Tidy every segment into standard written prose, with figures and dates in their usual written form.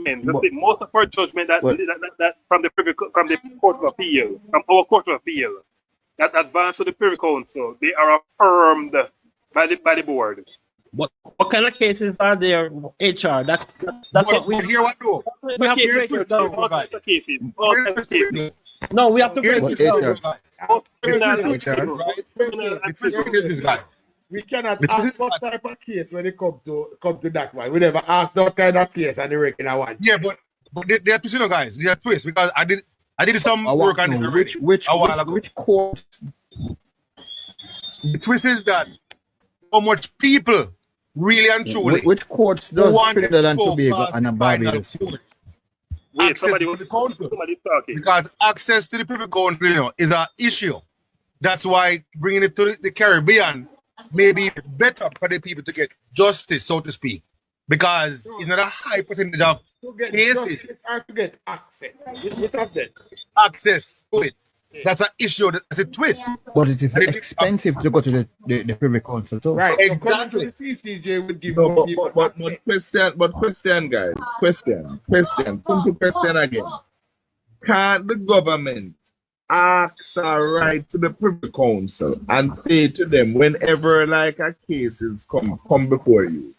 judgment, most of our judgment that from the Court of Appeal, from our Court of Appeal, that advance to the Privy Council, they are affirmed by the board. What kind of cases are there, HR? That's what we hear. What do? We have to break it down. All kinds of cases. All kinds of cases. No, we have to break it down. We cannot ask what type of case when it come to that one. We never ask that kind of case and they reckon I want. Yeah, but they are twisting, guys. They are twists because I did some work on this. Which court? The twist is that how much people really and truly. Which courts does Trinidad and Tobago and Barbados? Wait, somebody talking. Because access to the Privy Council, is an issue. That's why bringing it to the Caribbean may be better for the people to get justice, so to speak. Because it's not a high percentage of cases. To get access. Which of them? Access to it. That's an issue. That's a twist. But it is expensive to go to the Privy Council too. Right. Exactly. The CCJ would give but question, guys. Question. Simple question again. Can't the government ask a right to the Privy Council and say to them whenever like a case is come before you?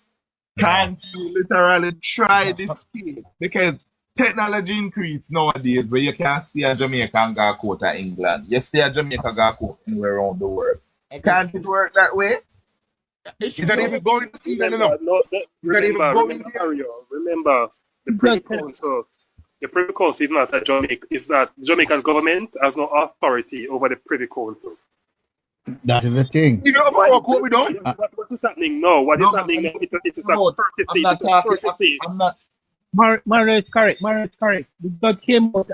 Can't you literally try this case? Because technology increase nowadays where you can't stay at Jamaica and go court to England. You stay at Jamaica and go court anywhere around the world. Can't it work that way? It's not even going to England. Remember, the Privy Council. The Privy Council is not a Jamaica. It's not Jamaican government has no authority over the Privy Council. That is the thing. You know what we done? What is happening now? What is happening now? It's a courtesy. I'm not. Mario is correct. The judge came out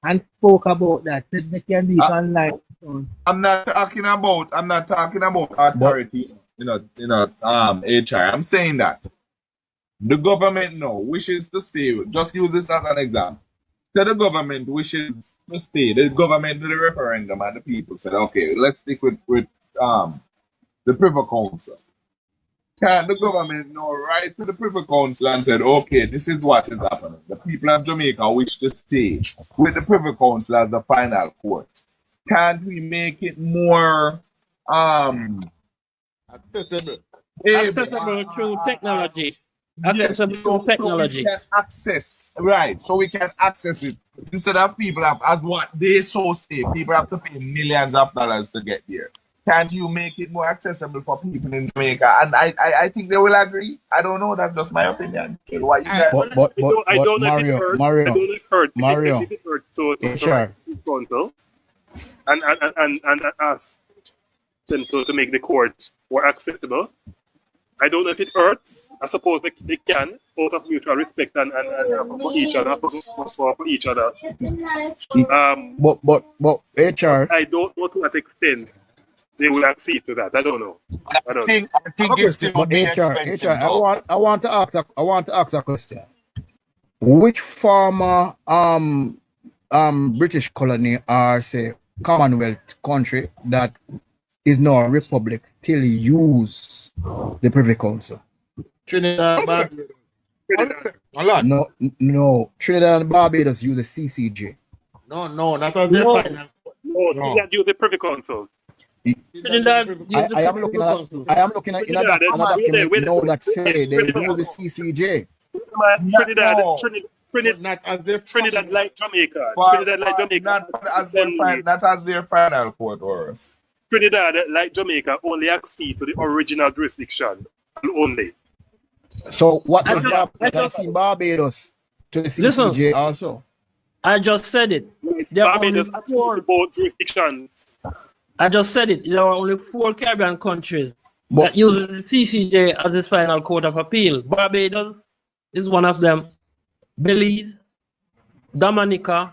and spoke about that. Said they can do it online. I'm not talking about authority. HR. I'm saying that the government now wishes to stay. Just use this as an example. So the government wishes to stay. The government did a referendum and the people said, okay, let's stick with the Privy Council. Can the government now write to the Privy Council and said, okay, this is what is happening. The people of Jamaica wish to stay with the Privy Council as the final court. Can't we make it more accessible through technology? Accessible through technology. So we can access, right? So we can access it instead of people have, as what they so say, people have to pay millions of dollars to get here. Can't you make it more accessible for people in Jamaica? And I think they will agree. I don't know. That's just my opinion. What you guys? Mario, if it hurts to and ask them to make the court more accessible. I don't know if it hurts. I suppose they can, out of mutual respect and for each other, for each other. But HR. I don't know to what extent they will accede to that. I don't know. I think it's HR. I want to ask a question. Which former British colony or say Commonwealth country that is now a republic still use the Privy Council? Trinidad and Barbados. No. Trinidad and Barbados use the CCJ. No, not as their final. No, Trinidad use the Privy Council. I am looking at another document now that say they use the CCJ. Trinidad like Jamaica. Not as their final court or us. Trinidad, like Jamaica, only accede to the original jurisdiction only. So what does Barbados to the CCJ also? I just said it. Barbados accede to both jurisdictions. I just said it. There are only 4 Caribbean countries that use the CCJ as its final court of appeal. Barbados is one of them. Belize, Dominica,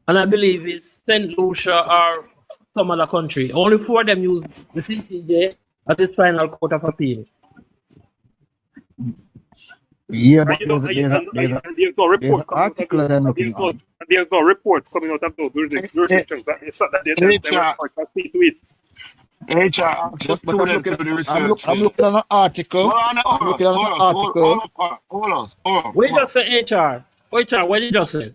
and I believe it's St. Lucia or some other country. Only 4 of them use the CCJ as its final court of appeal. Yeah, but there's no report article that I'm looking at. There's no reports coming out of those jurisdictions. HR asked the but student to do the research. I'm looking at an article. Hold on, I'm looking at an article. hold on. We just say HR. HR, what did you just say?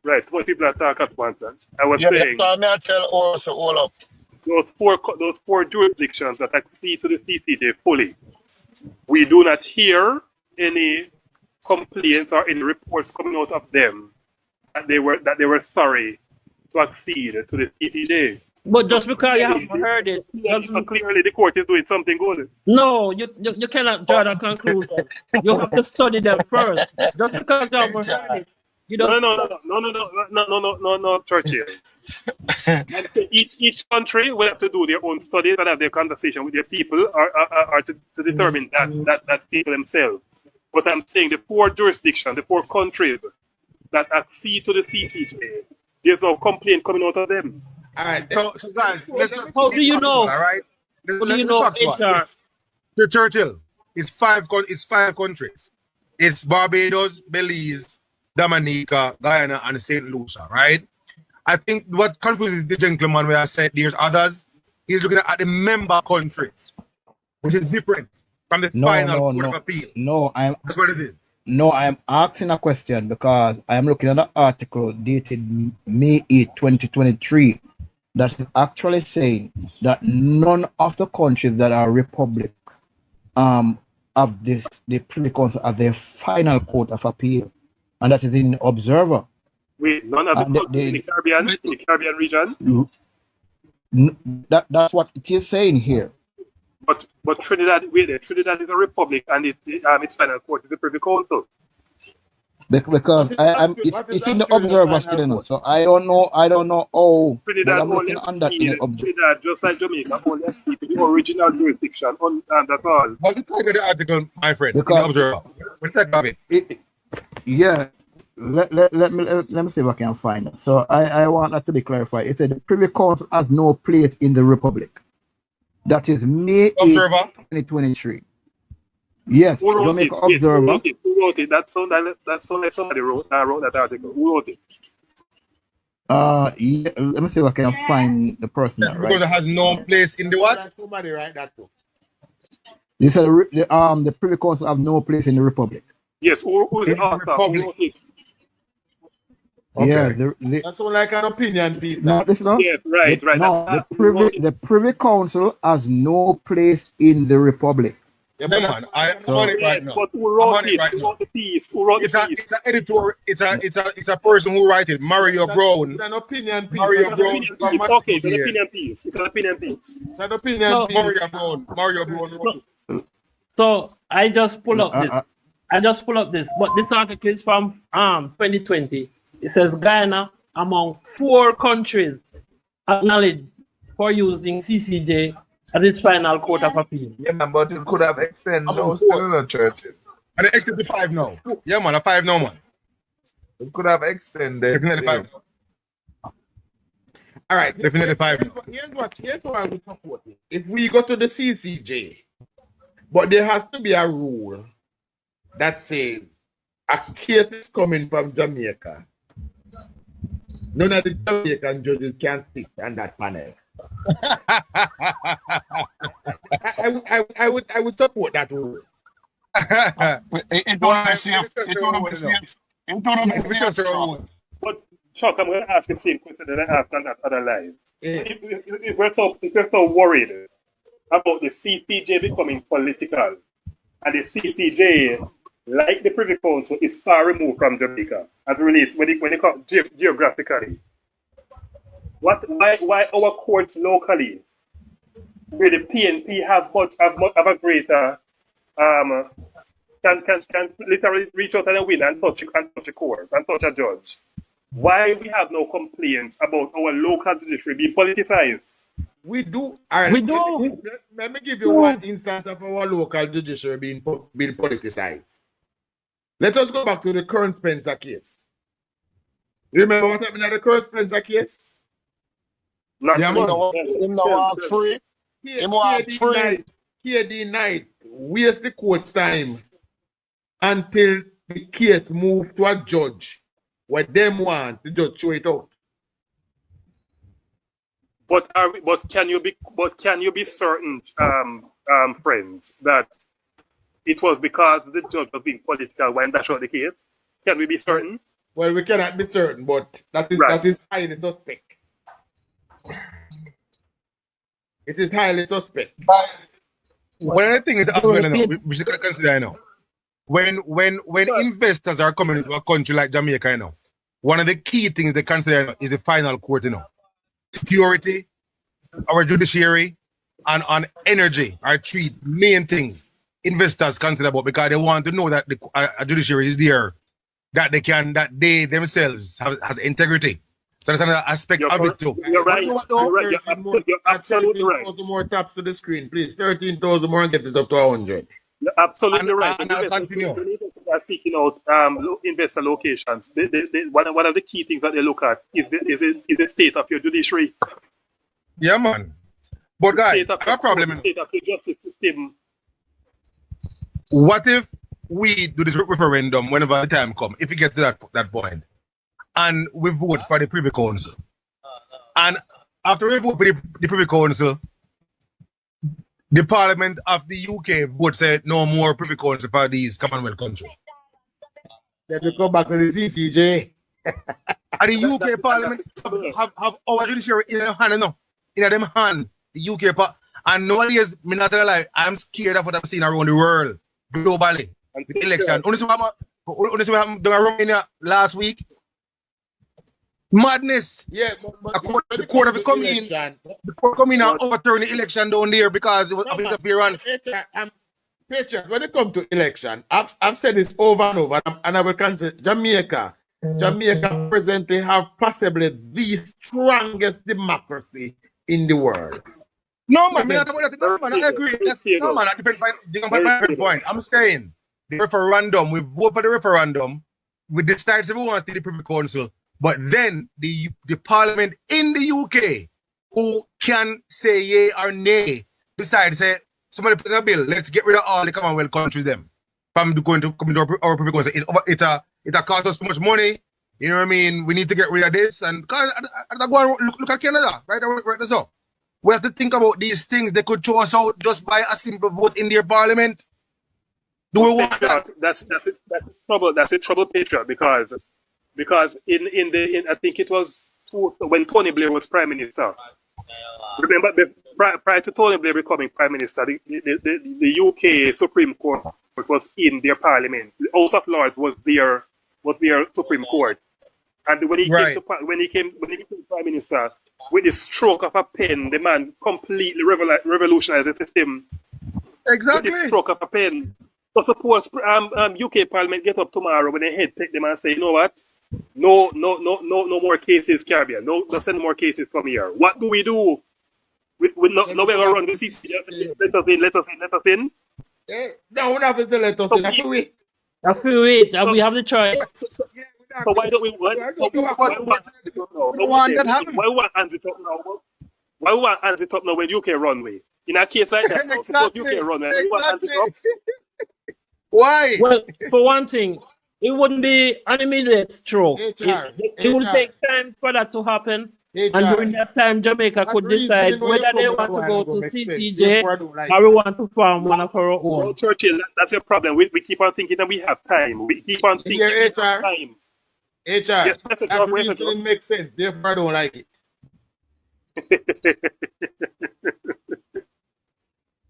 Right, so when people are talking at once, I was Yeah, saying may I tell also hold up. those four jurisdictions that accede to the CCJ fully, we do not hear any complaints or any reports coming out of them that they were sorry to accede to the CCJ. But just because you haven't heard it, So clearly the court is doing something good. no, you cannot draw that conclusion. You have to study them first. Just because you haven't heard it, you don't. No, Churchill. And each country will have to do their own studies and have their conversation with their people or to determine that people themselves. But I'm saying the four jurisdictions, the four countries that accede to the CCJ, there's no complaint coming out of them. All right, so guys, How do you know? All right, How do you know HR? The Churchill. It's five countries. It's Barbados, Belize, Dominica, Guyana, and St. Lucia. Right. I think what confuses the gentleman where I said there's others, he's looking at the member countries, which is different from the final court of appeal. That's what it is. No, I'm asking a question because I'm looking at an article dated May 8, 2023 that is actually saying that none of the countries that are republic of the Privy Council as their final court of appeal, and that is in the Observer. Wait, none of the countries in the Caribbean region? That's what it is saying here. But Trinidad is a republic, and its final court is the Privy Council. Because it's in the Observer still, so I don't know how. Trinidad I'm looking on that in the Observer. Trinidad, just like Jamaica, only accede to the original jurisdiction, and that's all. What the type of the article, my friend? Because in the Observer. What's that of it? Yeah. Let me see if I can find it. So I want that to be clarified. It said the Privy Council has no place in the Republic. That is May 8, 2023. Yes, Jamaica Observer. Who wrote it? That sound like somebody wrote that article. Who wrote it? Yeah, let me see if I can find the person that because it has no place in the what? Somebody write that too. You said the Privy Council have no place in the Republic. Yes, who's the author? Who wrote it? Okay. Yeah, that's all like an opinion piece. No, this not. Yes, right. No, the Privy Council has no place in the Republic. Yeah, man. I'm on it right now. But who wrote it? Who wrote the piece? Who wrote the piece? It's an editor. It's a person who wrote it. Mario Brown. It's an opinion piece. Mario Brown. Okay, it's an opinion piece. It's an opinion piece. It's an opinion piece. Mario Brown. So I just pull up this. But this article is from 2020. It says Guyana among 4 countries acknowledged for using CCJ as its final court of appeal. Yeah, man, but it could have extended no still in the church. And it extended to 5 now. Yeah, man, a 5 now, man. It could have extended. Definitely 5. All right, definitely 5. Here's what I would support it. If we go to the CCJ, but there has to be a rule that says a case is coming from Jamaica. None of the Jamaican judges can sit on that panel. I would support that rule. It don't be safe. It don't be safe. It don't be safe. But Chuck, I'm going to ask the same question that I asked on that other live. If we're so worried about the CCJ becoming political, and the CCJ, like the Privy Council, is far removed from Jamaica as it relates when it comes geographically. Why our courts locally, where the PNP have a greater can literally reach out and win and touch a court and touch a judge? Why we have no complaints about our local judiciary being politicized? We do. We do. Let me give you one instance of our local judiciary being politicized. Let us go back to the current Spencer case. Remember what happened at the current Spencer case? Him now free. KD Knight waste the court's time until the case moved to a judge where them want the judge show it out. But can you be certain, friends, that it was because the judge was being political when that's not the case? Can we be certain? Well, we cannot be certain, but that is highly suspect. It is highly suspect. One of the things we should consider, you know, when investors are coming into a country like Jamaica, you know, one of the key things they consider, you know, is the final court, you know, security, our judiciary, and on energy are three main things investors consider about, because they want to know that the judiciary is there, that they themselves has integrity. So that's another aspect of it too. You're right. You're absolutely right. 13,000 more taps to the screen, please. 13,000 more and get it up to 100. You're absolutely right. And I'll continue. Are seeking out investor locations. One of the key things that they look at is the state of your judiciary. Yeah, man. But guys, our problem is, state of your justice system. What if we do this referendum whenever the time comes, if we get to that point, and we vote for the Privy Council, and after we vote for the Privy Council, the Parliament of the UK would say no more Privy Council for these Commonwealth countries. Then we come back to the CCJ. And the UK Parliament have our judiciary in their hand, no? In them hand, the UK and nowadays, me not gonna lie, I'm scared of what I'm seeing around the world, globally, with the election. Only see what happened in Romania last week. Madness. Yeah, the court of the come in and overturn the election down there because it was of interference. Patriot, when it comes to election, I've said this over and over, and I will consider Jamaica. Jamaica presently have possibly the strongest democracy in the world. No, man, I agree. No, man, different point. I'm saying the referendum, we vote for the referendum, we decide if we want to see the Privy Council, but then the Parliament in the UK who can say yay or nay, decide, say, somebody put in a bill, let's get rid of all the Commonwealth countries them from coming to our Privy Council. It costs us too much money. You know what I mean? We need to get rid of this. And because I go and look at Canada, right? So we have to think about these things. They could throw us out just by a simple vote in their parliament. Do we want that? That's trouble. That's a trouble, Patriot, because in I think it was when Tony Blair was Prime Minister. Remember, prior to Tony Blair becoming Prime Minister, the UK Supreme Court was in their parliament. The House of Lords was their Supreme Court. And when he became Prime Minister, with the stroke of a pen, the man completely revolutionized the system. Exactly. With the stroke of a pen. So suppose UK Parliament get up tomorrow when they head take them and say, you know what? No more cases, Caribbean. No send more cases from here. What do we do? We're going to run the CC. Let us in. No, we're not going to let us in. After we wait, and we have the choice. So why don't we want? Why we want hands it up now? Why we want hands it up now when UK runway? In a case like that, suppose UK runway. Why want hands it up? Why? Well, for one thing, it wouldn't be an immediate stroke. It would take time for that to happen. And during that time, Jamaica could decide whether they want to go to CCJ or we want to form one of our own. No, Churchill, that's your problem. We keep on thinking that we have time. We keep on thinking we have time. HR, that reason didn't make sense. Therefore, I don't like it.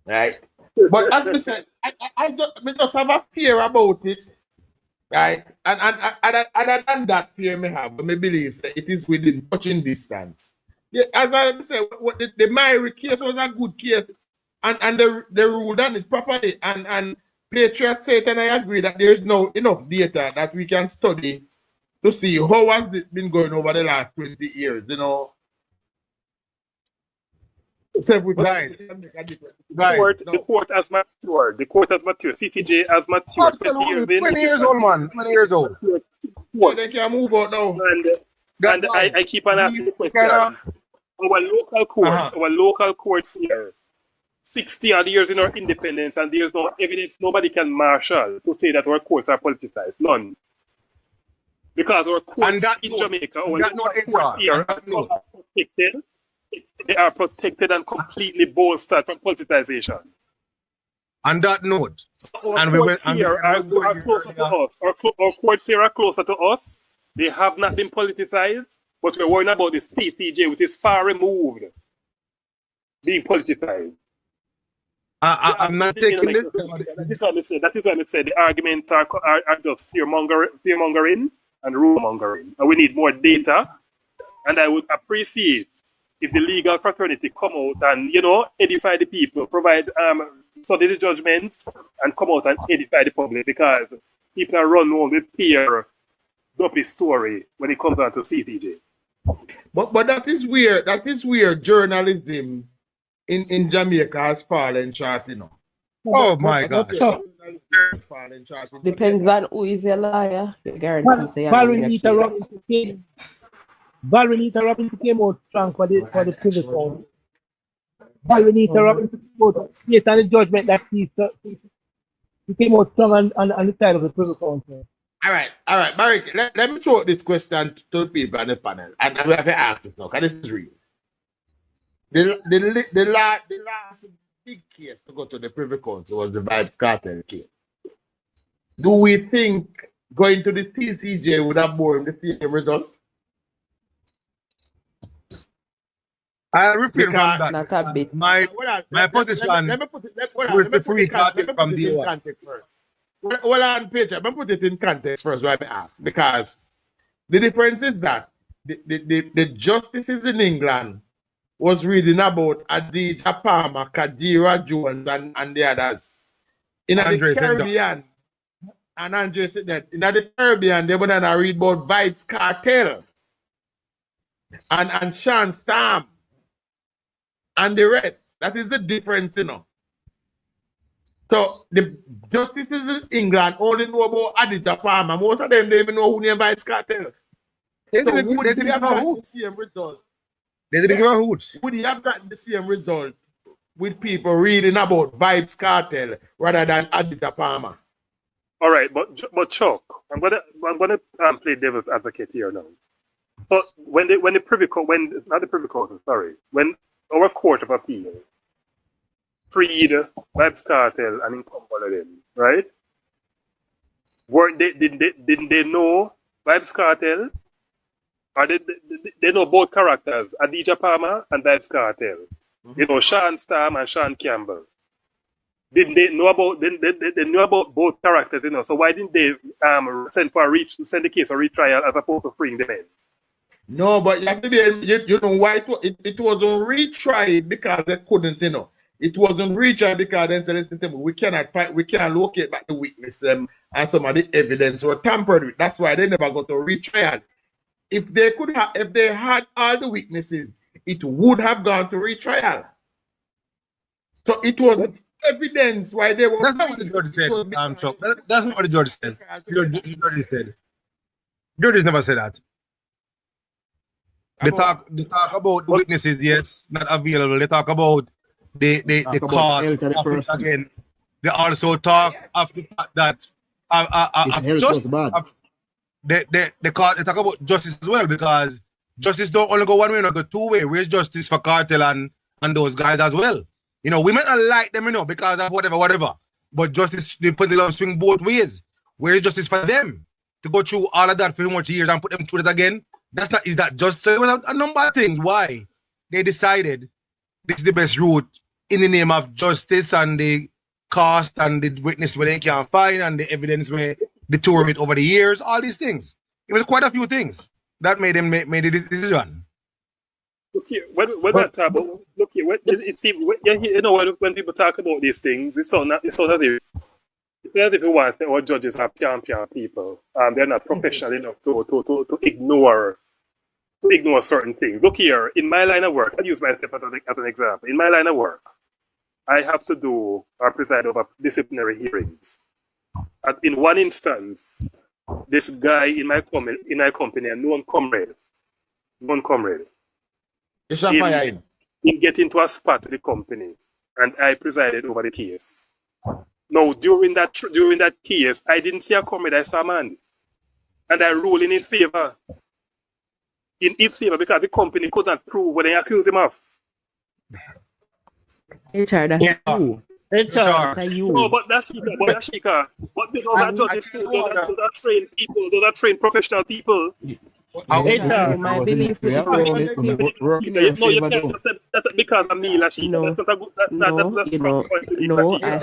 Right? But as I said, I just have a fear about it. Right? And other than that fear may have, but I believe that it is within touching distance. Yeah, as I said, the Myrie case was a good case, and they ruled on it properly. And Patriot said, and I agree that there is no enough data that we can study to see how has it been going over the last 20 years, you know. The court has matured. The court has matured. CCJ has matured. 20 years old, man. 20 years old. Yeah, they can move out now. And I keep on asking the question. Our local courts here, 60 odd years in our independence, and there's no evidence, nobody can marshal to say that our courts are politicized. None. Because our courts in Jamaica, our courts here are protected. They are protected and completely bolstered from politicization. On that note, Our and we went courts here are closer to us. Our courts here are closer to us. They have not been politicized, but we're worrying about the CCJ, which is far removed, being politicized. I'm not taking this. That is what I said. That is what I said. The arguments are just fear-mongering and rule-mongering. And we need more data. And I would appreciate if the legal fraternity come out and, edify the people, provide study the judgments, and come out and edify the public, because people are run on with fear dopey story when it comes down to CCJ. But that is where journalism in Jamaica has fallen short, Oh my God. Depends on who is a liar. You guarantee say Balrenita Robinson came out strong for the privy council. Balrenita Robinson came out based on the judgment that he came out strong on the side of the privy council. All right, Barrick, let me throw this question to the people on the panel, and we have to ask this now, because this is real. The last big case to go to the Privy Council was the Vybz Kartel case. Do we think going to the CCJ would have borne the same result? I repeat that. Not a bit. My position was the free Kartel from the context first. Hold on, Peter. Let me put it in context first, why I ask. Because the difference is that the justices in England was reading about Adidja Palmer, Kadira Jones, and the others. In the Caribbean, and Andre said that in the Caribbean, they were going to read about Vybz Kartel and Sean Stam and the rest. That is the difference, So the justices in England only know about Adidja Palmer. Most of them don't even know who named Vybz Kartel. They didn't have the same result. They didn't give a hoot. Would you have gotten the same result with people reading about Vybz Kartel rather than Adidja Palmer? All right, but Chuck, I'm gonna play devil's advocate here now. But when our Court of Appeal freed Vybz Kartel and incumbent right? Didn't they know Vybz Kartel? Or they know both characters, Adidja Palmer and Vybz Kartel. Mm-hmm. Sean Stam and Sean Campbell. Didn't they know about? They knew about both characters, So why didn't they send the case for retrial as opposed to freeing the men? No, but you have to be, you know why it wasn't retried, because they couldn't, It wasn't retried because they said, listen, we can't locate back the witness and some of the evidence were tampered with. That's why they never got to retrial. If they had all the witnesses, it would have gone to retrial. So it was evidence why they were. That's not what the judge said, Chuck. That's not what the judge said. The judge never said that. They talk about witnesses, yes, not available. They talk about the cost again. They also talk after that they talk about justice as well, because justice don't only go one way, not go two way. Where's justice for Kartel and those guys as well? We might not like them, because of whatever. But justice, the pendulum swing both ways. Where is justice for them to go through all of that for much years and put them through it again? Is that just? So there was a number of things why they decided this is the best route in the name of justice and the cost and the witness where they can't find and the evidence where they tore it over the years. All these things. It was quite a few things that made them make the decision. Look here, when people talk about these things, it's not as if we want to say our judges are pian people. They're not professional enough to ignore certain things. Look here, in my line of work, I use myself as an example. In my line of work, I have to do or preside over disciplinary hearings. And in one instance, this guy in my company, a known comrade, he get into a spot with the company, and I presided over the case. Now, during that case, I didn't see a comrade, I saw a man, and I ruled in his favor. in his favor because the company could not prove what they accused him of. HR, that's you. HR. That's you. No, but that's Shika. But those are judges too. Those are trained people. Those are trained professional people. HR. My belief with the No, you can't just say that's because of me, Lashika. No. That's not a good. That's a strong point to be No, making.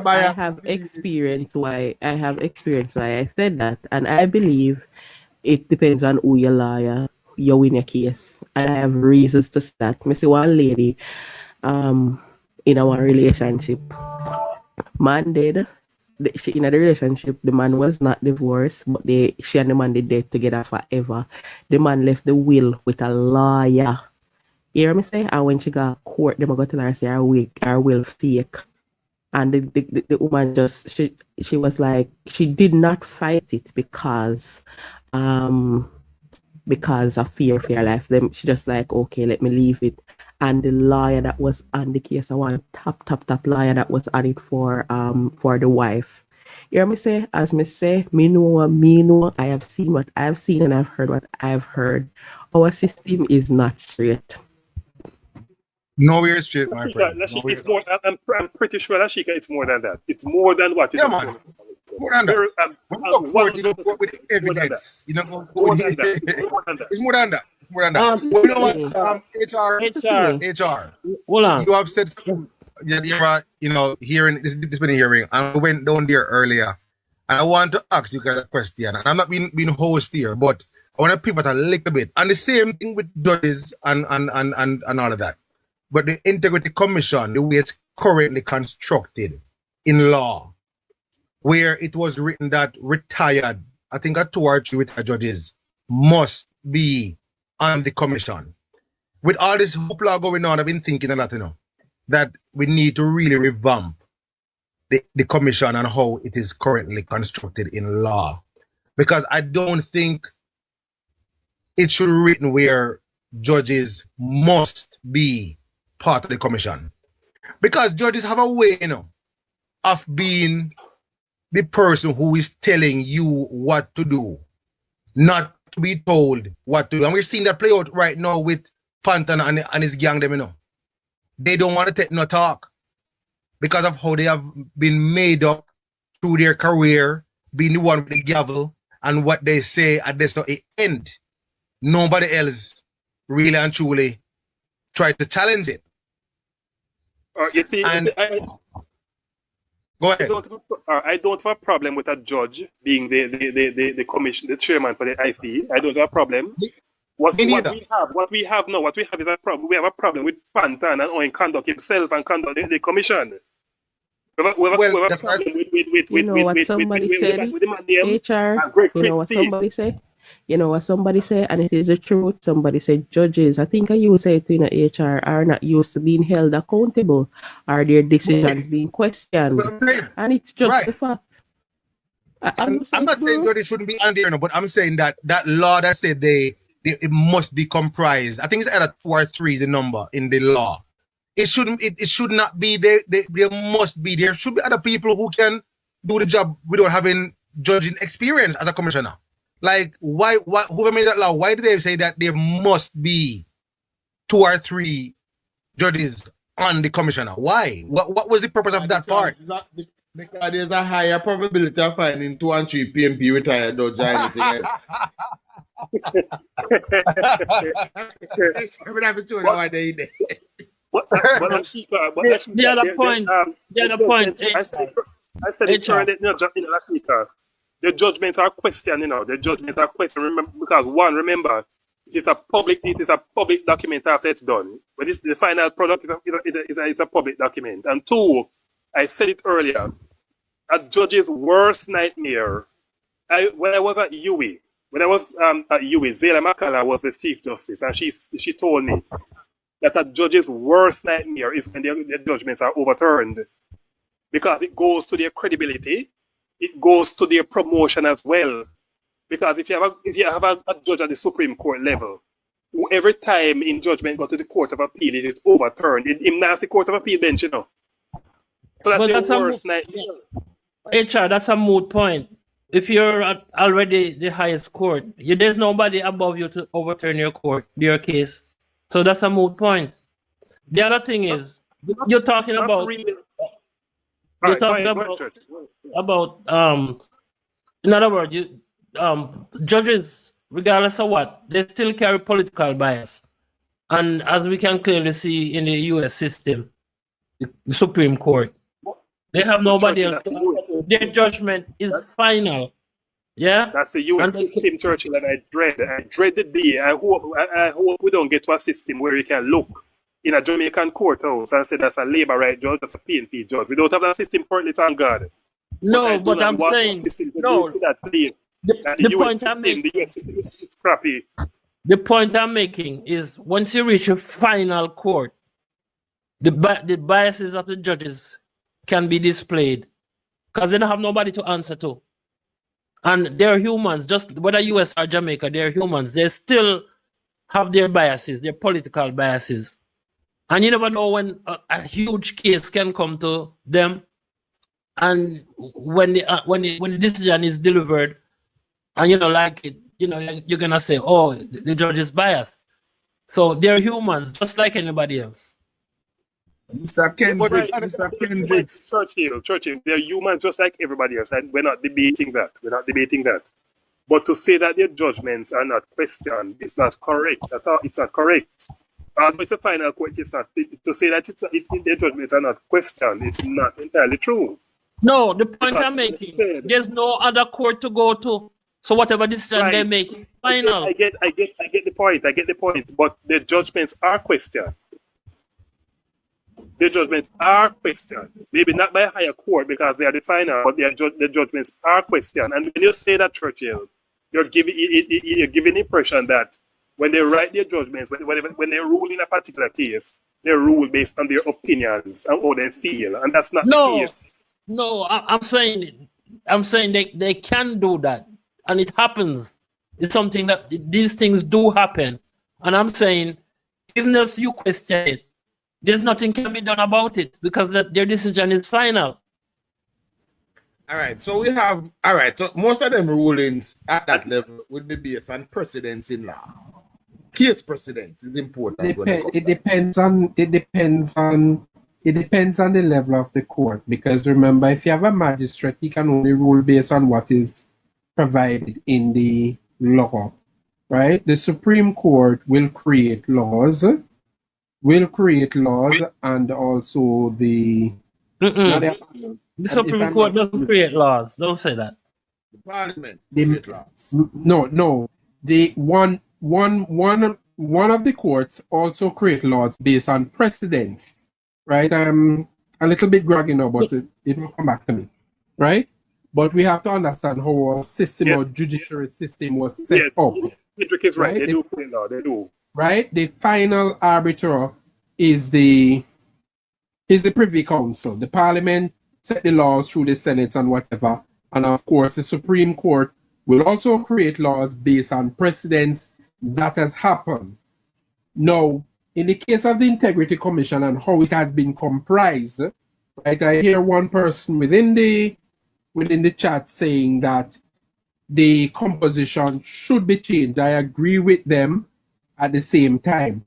I have experience why I said that, and I believe it depends on who your lawyer, you win your case, and I have reasons to say that. I see one lady, in our relationship, man did. She in a relationship, the man was not divorced, but she and the man did date together forever. The man left the will with a lawyer. You hear me say? And when she got court, them go tell her say her will fake. And the woman just she was like, she did not fight it because of fear for her life. Then she just like, okay, let me leave it. And the lawyer that was on the case, I want top lawyer that was on it for the wife. You hear me say? As me say, me know, I have seen what I have seen and I've heard what I've heard. Our system is not straight. Nowhere straight, my friend. It's more. I'm pretty sure, Lashika, it's more than that. It's more than what it is. Man. More than that. When you go court, you don't go with evidence. You don't go with It's more than that. It's more than that. You know what? HR. Hold on. You have said something. Hearing this been a hearing. I went down there earlier, and I want to ask you guys a question. And I'm not being host here, but I want to pivot a little bit. And the same thing with judges and all of that. But the Integrity Commission, the way it's currently constructed in law, where it was written that retired, I think 2 or 3 retired judges must be on the commission. With all this hoopla going on, I've been thinking a lot, that we need to really revamp the commission and how it is currently constructed in law. Because I don't think it should be written where judges must be part of the commission. Because judges have a way, of being the person who is telling you what to do, not to be told what to do. And we're seeing that play out right now with Pantan and his gang, them, They don't want to take no talk because of how they have been made up through their career, being the one with the gavel, and what they say at this end. Nobody else really and truly tried to challenge it. You see, go ahead. I don't have a problem with a judge being the commission, the chairman for the IC. I don't have a problem. What we have now is a problem. We have a problem with Pantan and Owen conduct himself and conduct the commission. We have a problem with what somebody said, HR, you know what somebody say, and it is the truth. Somebody said judges, I think you say it, HR, are not used to being held accountable, are their decisions being questioned, and it's just the fact. I'm not saying judges shouldn't be on there, but I'm saying that law that said it must be comprised. I think it's either 2 or 3 is the number in the law. It should not be there. There must be. There should be other people who can do the job without having judging experience as a commissioner. Like, why whoever made that law, why did they say that there must be 2 or 3 judges on the commissioner? Why? What was the purpose of that part? Because there's a higher probability of finding 2 and 3 PMP retired judge or anything else. The other point. I said it earlier, the judgments are questioned, the judgments are questioned. Remember, because remember, it is a public document after it's done. But the final product is a public document. And 2, I said it earlier, a judge's worst nightmare. When I was at UWI, Zayla Makala was the Chief Justice, and she told me that a judge's worst nightmare is when their judgments are overturned, because it goes to their credibility, it goes to their promotion as well. Because if you have a judge at the Supreme Court level, who every time in judgment go to the Court of Appeal, it is overturned. In the Court of Appeal bench, So that's the worst nightmare. HR, that's a moot point. if you're already the highest court, there's nobody above you to overturn your case. So that's a moot point. The other thing is, you're talking Not about really. All you're right, go talking ahead, go ahead, Church. about in other words, judges, regardless of what, they still carry political bias. And as we can clearly see in the US system, the Supreme Court, they have nobody Churchill, else. Their judgment is final. Yeah? That's the US And system, Churchill, and I dread the day. I hope we don't get to a system where you can look in a Jamaican courthouse and say that's a labor right judge, that's a PNP judge. We don't have that system currently, thank God. no, but I'm saying, no, To that place. And the the US point I'm system, making, the US system is crappy. the point I'm making is once you reach a final court, the biases of the judges can be displayed because they don't have nobody to answer to. And they're humans, just whether US or Jamaica, they're humans. They still have their biases, their political biases. And you never know when a huge case can come to them. And when the decision is delivered, and you're gonna say, oh, the judge is biased. So they're humans, just like anybody else. Mr. Kendricks. Churchill, they're humans just like everybody else, and we're not debating that. But to say that their judgments are not questioned is not correct at all. It's not correct. It's a final court. It's not to say that their judgments are not questioned. It's not entirely true. No, the point I'm making, there's no other court to go to. So whatever decision they make is final. I get the point. But the judgments are questioned. The judgments are questioned. Maybe not by a higher court because they are the final, but the judgments are questioned. And when you say that, Churchill, you're giving the impression that when they write their judgments, when they rule in a particular case, they rule based on their opinions and how they feel, and that's not the case. No, I'm saying they can do that, and it happens. It's something that these things do happen, and I'm saying even if you question it, there's nothing can be done about it because their decision is final. All right, so so most of them rulings at that level would be based on precedents in law. Case precedents is important. It depends on the level of the court, because remember, if you have a magistrate, he can only rule based on what is provided in the law, right? The Supreme Court will create laws, and also the Supreme Court doesn't create laws. Don't say that. The Parliament create laws. No. The one of the courts also create laws based on precedents, right? I'm a little bit groggy now, but it will come back to me, right? But we have to understand how our system, our judiciary system was set up. Kendrick is right. They do create law. They do. Right? The final arbiter is the Privy Council. The Parliament set the laws through the Senate and whatever. And of course, the Supreme Court will also create laws based on precedents that has happened. Now, in the case of the Integrity Commission and how it has been comprised, right? I hear one person within the chat saying that the composition should be changed. I agree with them at the same time.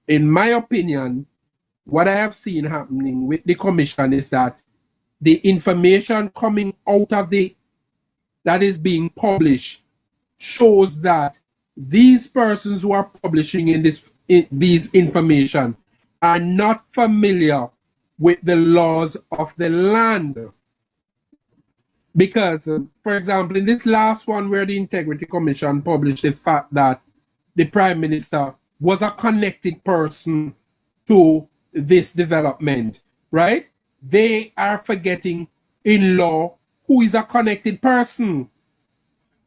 In my opinion, what I have seen happening with the commission is that the information coming out of that is being published shows that these persons who are publishing these information are not familiar with the laws of the land. Because, for example, in this last one where the Integrity Commission published the fact that the Prime Minister was a connected person to this development, right? They are forgetting in law who is a connected person.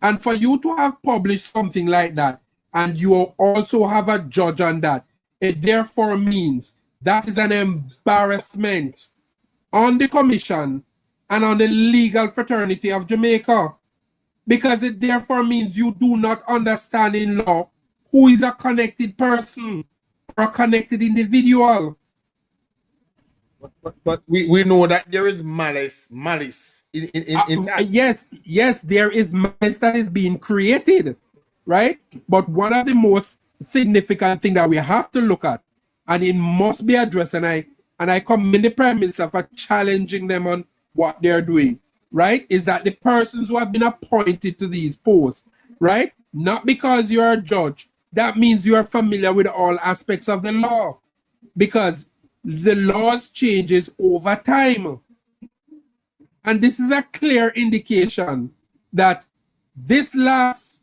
And for you to have published something like that, and you also have a judge on that, it therefore means that is an embarrassment on the commission and on the legal fraternity of Jamaica, because it therefore means you do not understand in law who is a connected person or a connected individual. But we know that there is malice in that. Yes, there is mess that is being created, right? But one of the most significant thing that we have to look at, and it must be addressed, and I commend the Prime Minister for challenging them on what they're doing, right? Is that the persons who have been appointed to these posts, right? Not because you're a judge, that means you are familiar with all aspects of the law, because the laws changes over time. And this is a clear indication that this last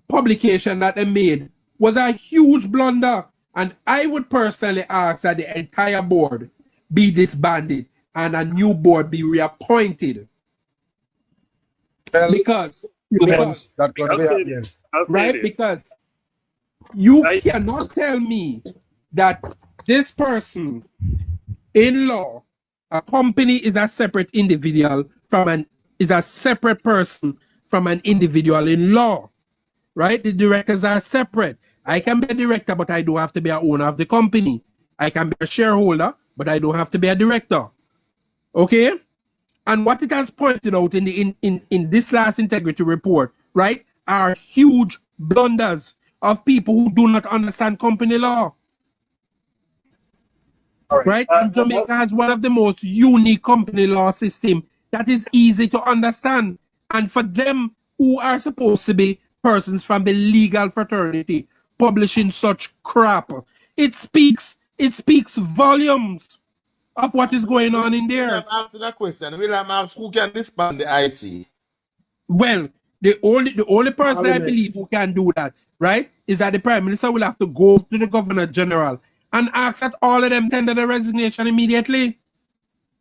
publication that they made was a huge blunder. And I would personally ask that the entire board be disbanded and a new board be reappointed. Because you cannot tell me that this person in law, a company is a separate individual is a separate person from an individual in law, right? The directors are separate. I can be a director, but I don't have to be an owner of the company. I can be a shareholder, but I don't have to be a director. Okay? And what it has pointed out in this last integrity report, right, are huge blunders of people who do not understand company law. Right? And Jamaica has one of the most unique company law system that is easy to understand. And for them who are supposed to be persons from the legal fraternity publishing such crap, it speaks volumes of what is going on in there. I'm asking a question. William asks, who can disband the IC? Well, the only person I believe who can do that, right, is that the Prime Minister will have to go to the Governor General and ask that all of them tender the resignation immediately.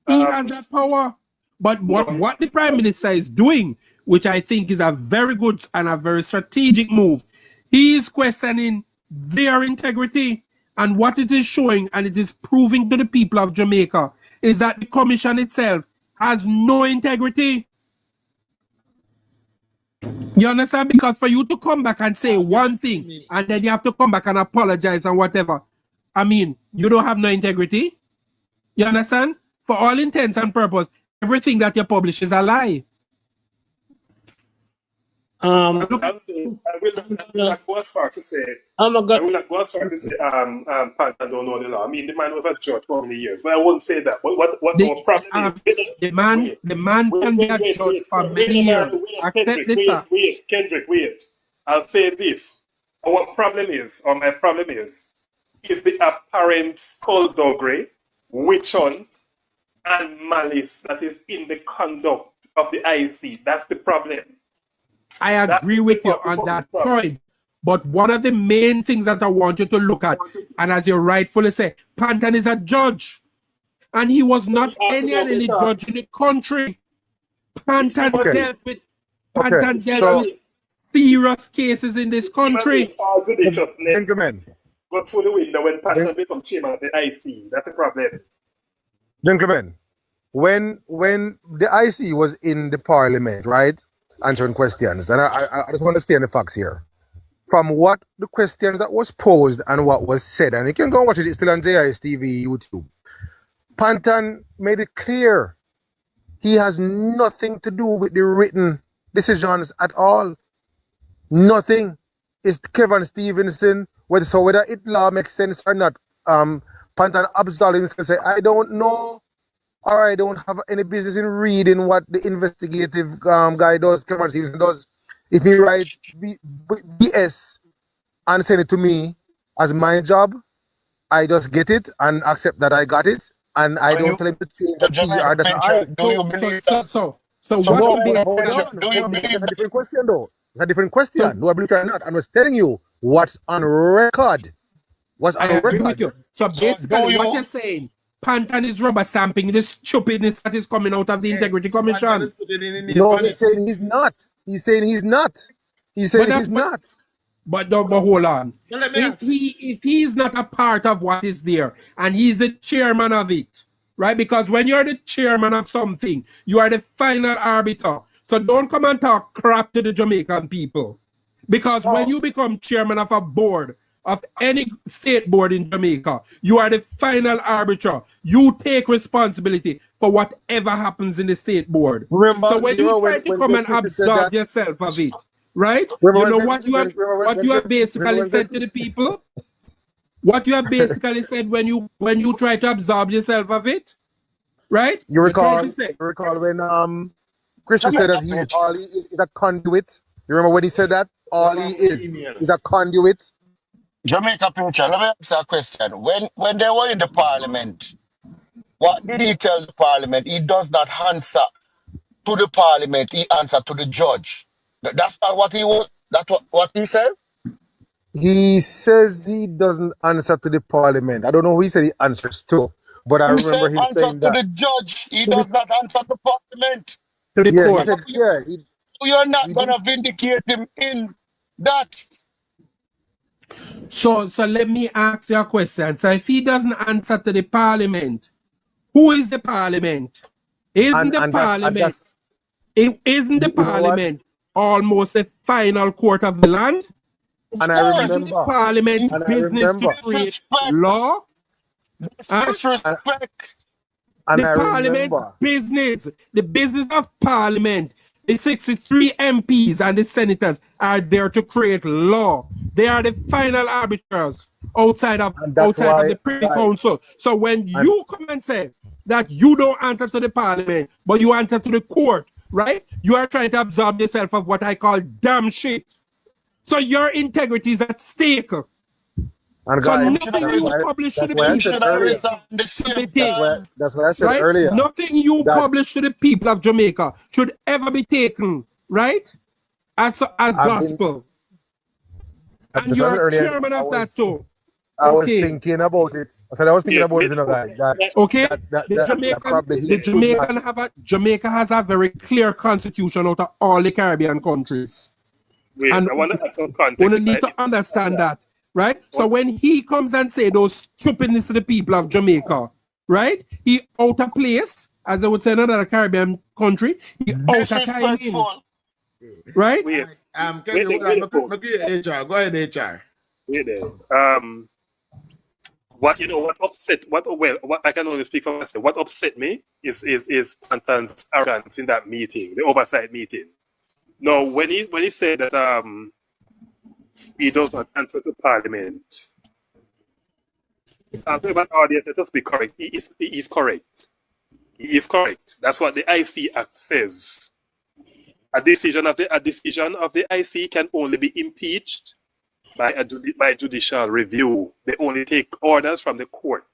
He has that power. But what the Prime Minister is doing, which I think is a very good and a very strategic move, he is questioning their integrity. And what it is showing, and it is proving to the people of Jamaica, is that the commission itself has no integrity. You understand? Because for you to come back and say one thing, and then you have to come back and apologize and whatever, I mean, you don't have no integrity. You understand? For all intents and purposes, everything that you publish is a lie. I will not go as far to say. Panther don't know the law. I mean, the man was a judge for many years, but I won't say that. What our problem is? The man can be a judge for many years. Accept this fact. Kendrick, wait. I'll say this. Our problem is, or my problem is the apparent skullduggery, witch hunt, and malice that is in the conduct of the IC. That's the problem. I agree with you on that point. But one of the main things that I want you to look at, and as you rightfully say, Pantan is a judge. And he was not any judge in the country. Pantan dealt with serious cases in this country. Gentlemen. Go through the window when Pantan becomes chairman of the IC. That's a problem. Gentlemen, when the IC was in the parliament, right, answering questions, and I just want to stay on the facts here. From what the questions that was posed and what was said, and you can go and watch it, it's still on JIS TV, YouTube. Pantan made it clear he has nothing to do with the written decisions at all. Nothing. It's Kevin Stevenson, whether it law makes sense or not. Pantan absolved himself and say, I don't know, or I don't have any business in reading what the investigative guy does, Kevin Stevenson does. If he write BS and send it to me as my job, I just get it and accept that I got it, and I don't tell him to change the T or that I. Do you believe that's a different question, though. It's a different question. Do I believe it or not? I was telling you what's on record. What's on record. With you. So basically, what you're saying, Pantan is rubber stamping the stupidness that is coming out of the Integrity Commission. No, he's saying he's not. He's saying he's not. He's saying he's not. But hold on. If he is not a part of what is there, and he's the chairman of it, right? Because when you're the chairman of something, you are the final arbiter. So don't come and talk crap to the Jamaican people. Because when you become chairman of a board, of any state board in Jamaica. You are the final arbiter. You take responsibility for whatever happens in the state board. Remember, So when you try to come and Christy said absolve that, yourself of it, right? remember You know when what you have remember what when- you have remember basically when- said to the people? What you have basically said when you try to absolve yourself of it, right? you recall when Christy said that all he is a conduit. You remember when he said that? All he is a conduit. Jamaica future, let me ask you a question. When they were in the parliament, what did he tell the parliament? He does not answer to the parliament, he answered to the judge. That's not what he was, that's what he said? He says he doesn't answer to the parliament. I don't know who he said he answers to, but I He remember said him answer saying to that. the judge, he does not answer to parliament. To the Yeah, he court. said, yeah, You're not he gonna didn't. vindicate him in that. So let me ask you a question. So if he doesn't answer to the parliament, who is the parliament? Isn't the parliament? Isn't the You know what? parliament almost a final court of the land? And I remember. Parliament's And I business remember. to create law. Disrespect. And The I parliament remember. business, the business of parliament, the 63 MPs and the senators are there to create law. They are the final arbiters outside of the Privy Council. So when you come and say that you don't answer to the parliament, but you answer to the court, right? You are trying to absolve yourself of what I call damn shit. So your integrity is at stake. And so guys, nothing you publish to the people. That's what I said earlier. Nothing you publish to the people of Jamaica should ever be taken, right? As gospel. And you're chairman of that too. I was thinking about it. I said I was thinking about it, you know, guys. Jamaica has a very clear constitution out of all the Caribbean countries. And I want to add some context. We need to understand that, right? So when he comes and say those stupidness to the people of Jamaica, right? He out of place, as they would say in another Caribbean country. He out of timing, right? Go ahead, HR. Wait there. What I can only speak for myself. What upset me is Pantan's arrogance in that meeting, the oversight meeting. No, when he said that he does not answer to Parliament. Talking about audience, let us be correct. He is correct. He is correct. That's what the IC Act says. A decision of the IC can only be impeached by judicial review. They only take orders from the court.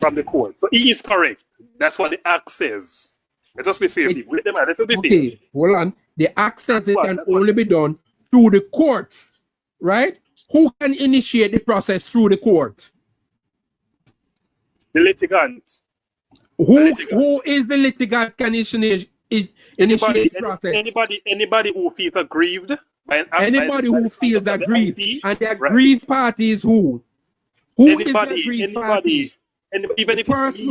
So he is correct. That's what the Act says. Let us be fair, people. Okay, hold on. The Act says it can only be done through the courts, right? Who can initiate the process through the court? The litigant. Who is the litigant can initiate the process? Anybody who feels aggrieved by an act. Anybody who feels aggrieved. And the aggrieved party is who? Who is the aggrieved party? Even the person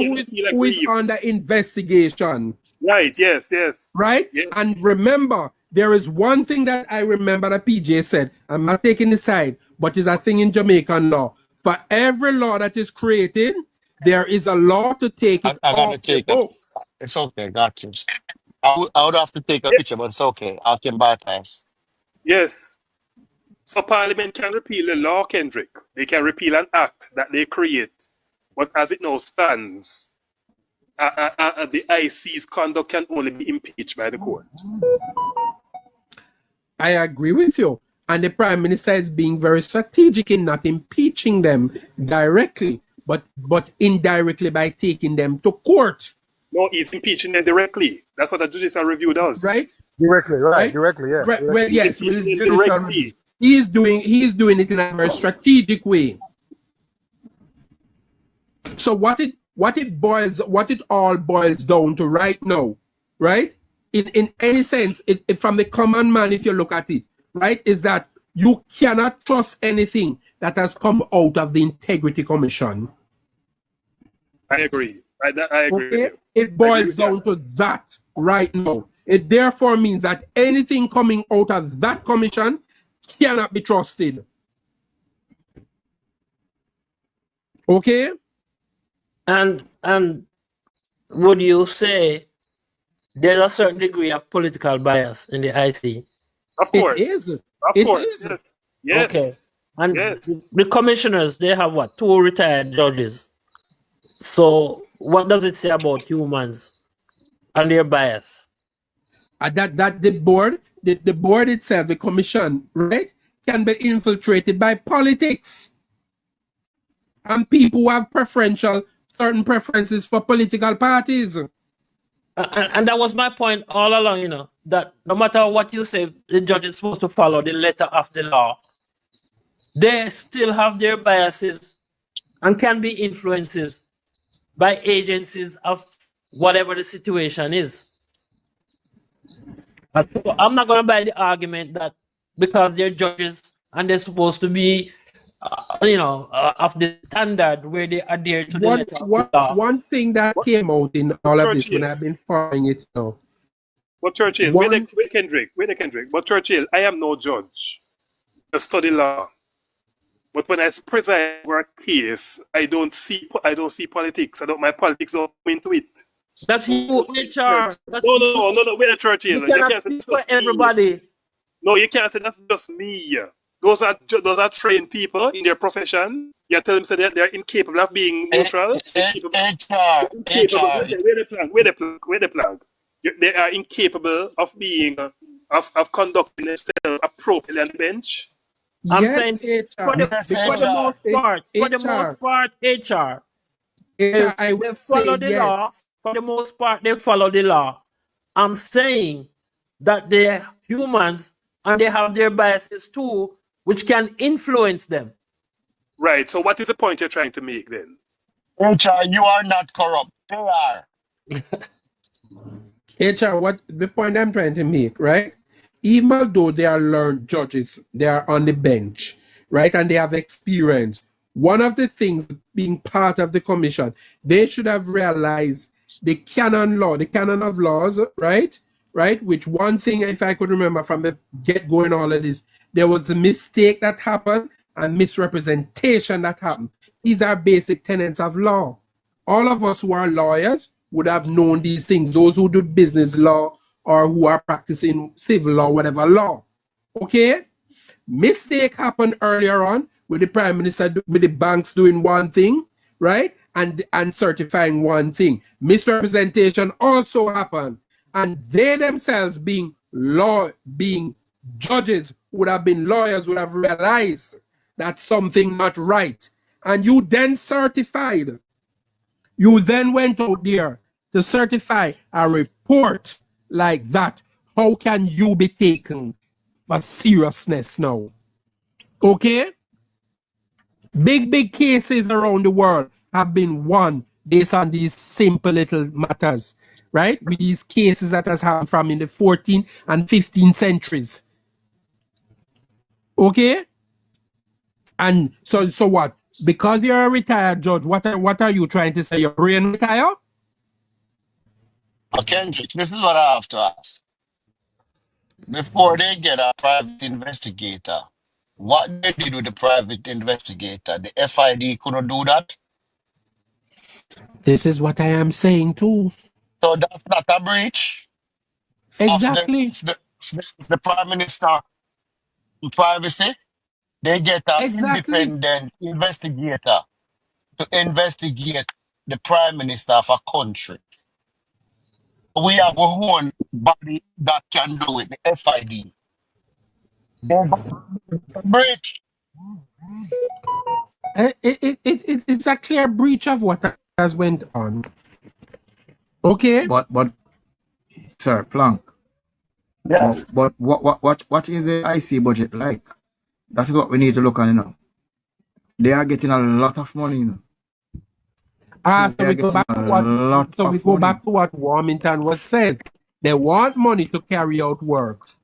who is under investigation. Right, yes. Right? Yes. And remember, there is one thing that I remember that PJ said. I'm not taking the side, but it's a thing in Jamaican law. For every law that is created, there is a law to take it off the book. It's okay, got you. I would have to take a picture, but it's okay. I can bypass. Yes. So Parliament can repeal a law, Kendrick. They can repeal an act that they create. But as it now stands, the IC's conduct can only be impeached by the court. I agree with you. And the Prime Minister is being very strategic in not impeaching them directly, but indirectly by taking them to court. No, he's impeaching them directly. That's what the judicial review does. Right? Directly, yeah. Right. Well, yes, directly. He is doing it in a very strategic way. So what it all boils down to right now, right? In any sense, it from the common man, if you look at it, right, is that you cannot trust anything that has come out of the Integrity Commission. I agree. I agree with you. It boils down to that right now. It therefore means that anything coming out of that commission cannot be trusted. Okay? And would you say there's a certain degree of political bias in the IC? Of It course. is. Of It course. is. Yes. Okay. And Yes. the commissioners, they have what? 2 retired judges. So what does it say about humans and their bias? That the board itself, the commission, right, can be infiltrated by politics. And people who have certain preferences for political parties. And that was my point all along, that no matter what you say, the judge is supposed to follow the letter of the law. They still have their biases and can be influences by agencies of whatever the situation is. So I'm not going to buy the argument that because they're judges and they're supposed to be, of the standard where they adhere to the letter of the law. One thing that came out in all of this when I've been following it now. But Churchill, where the Kendrick. But Churchill, I am no judge. I study law. But when I preside over a case, I don't see politics. My politics don't come into it. That's you, HR. No. Wait a Churchill. You cannot speak for everybody. No, you can't say that's just me. Those are trained people in their profession. You tell them that they're incapable of being neutral. HR. Where the plug? They are incapable of being of conducting themselves appropriately on the bench. I'm saying for the most part, HR. I will follow say the law. For the most part, they follow the law. I'm saying that they're humans and they have their biases too, which can influence them. Right. So what is the point you're trying to make then? HR, you are not corrupt. They are. HR, what the point I'm trying to make, right? Even though they are learned judges, they are on the bench, right? And they have experience. One of the things being part of the commission, they should have realized the canon of laws, right? Right? Which one thing, if I could remember from the get-go in all of this, there was a mistake that happened and misrepresentation that happened. These are basic tenets of law. All of us who are lawyers would have known these things. Those who do business law or who are practicing civil law, whatever law. Okay? Mistake happened earlier on with the Prime Minister, with the banks doing one thing, right? And certifying one thing. Misrepresentation also happened. And they themselves being judges, would have been lawyers, would have realized that something not right. And you then certified. You then went out there to certify a report like that. How can you be taken for seriousness now? Okay? Big cases around the world have been won based on these simple little matters, right? With these cases that has happened from in the 14th and 15th centuries. Okay? And so what? Because you're a retired judge, what are you trying to say? Your brain retire? Kendrick, this is what I have to ask. Before they get a private investigator, what they did with the private investigator, the FID couldn't do that? This is what I am saying too. So that's not a breach Exactly. of the Prime Minister privacy. They get an independent investigator to investigate the Prime Minister of a country. We have our own body that can do it, the FID. Breach. It's a clear breach of what has went on. Okay. But sir, Plank. Yes. But what is the IC budget like? That's what we need to look on, They are getting a lot of money, So we go back to what Warmington was said. They want money to carry out works.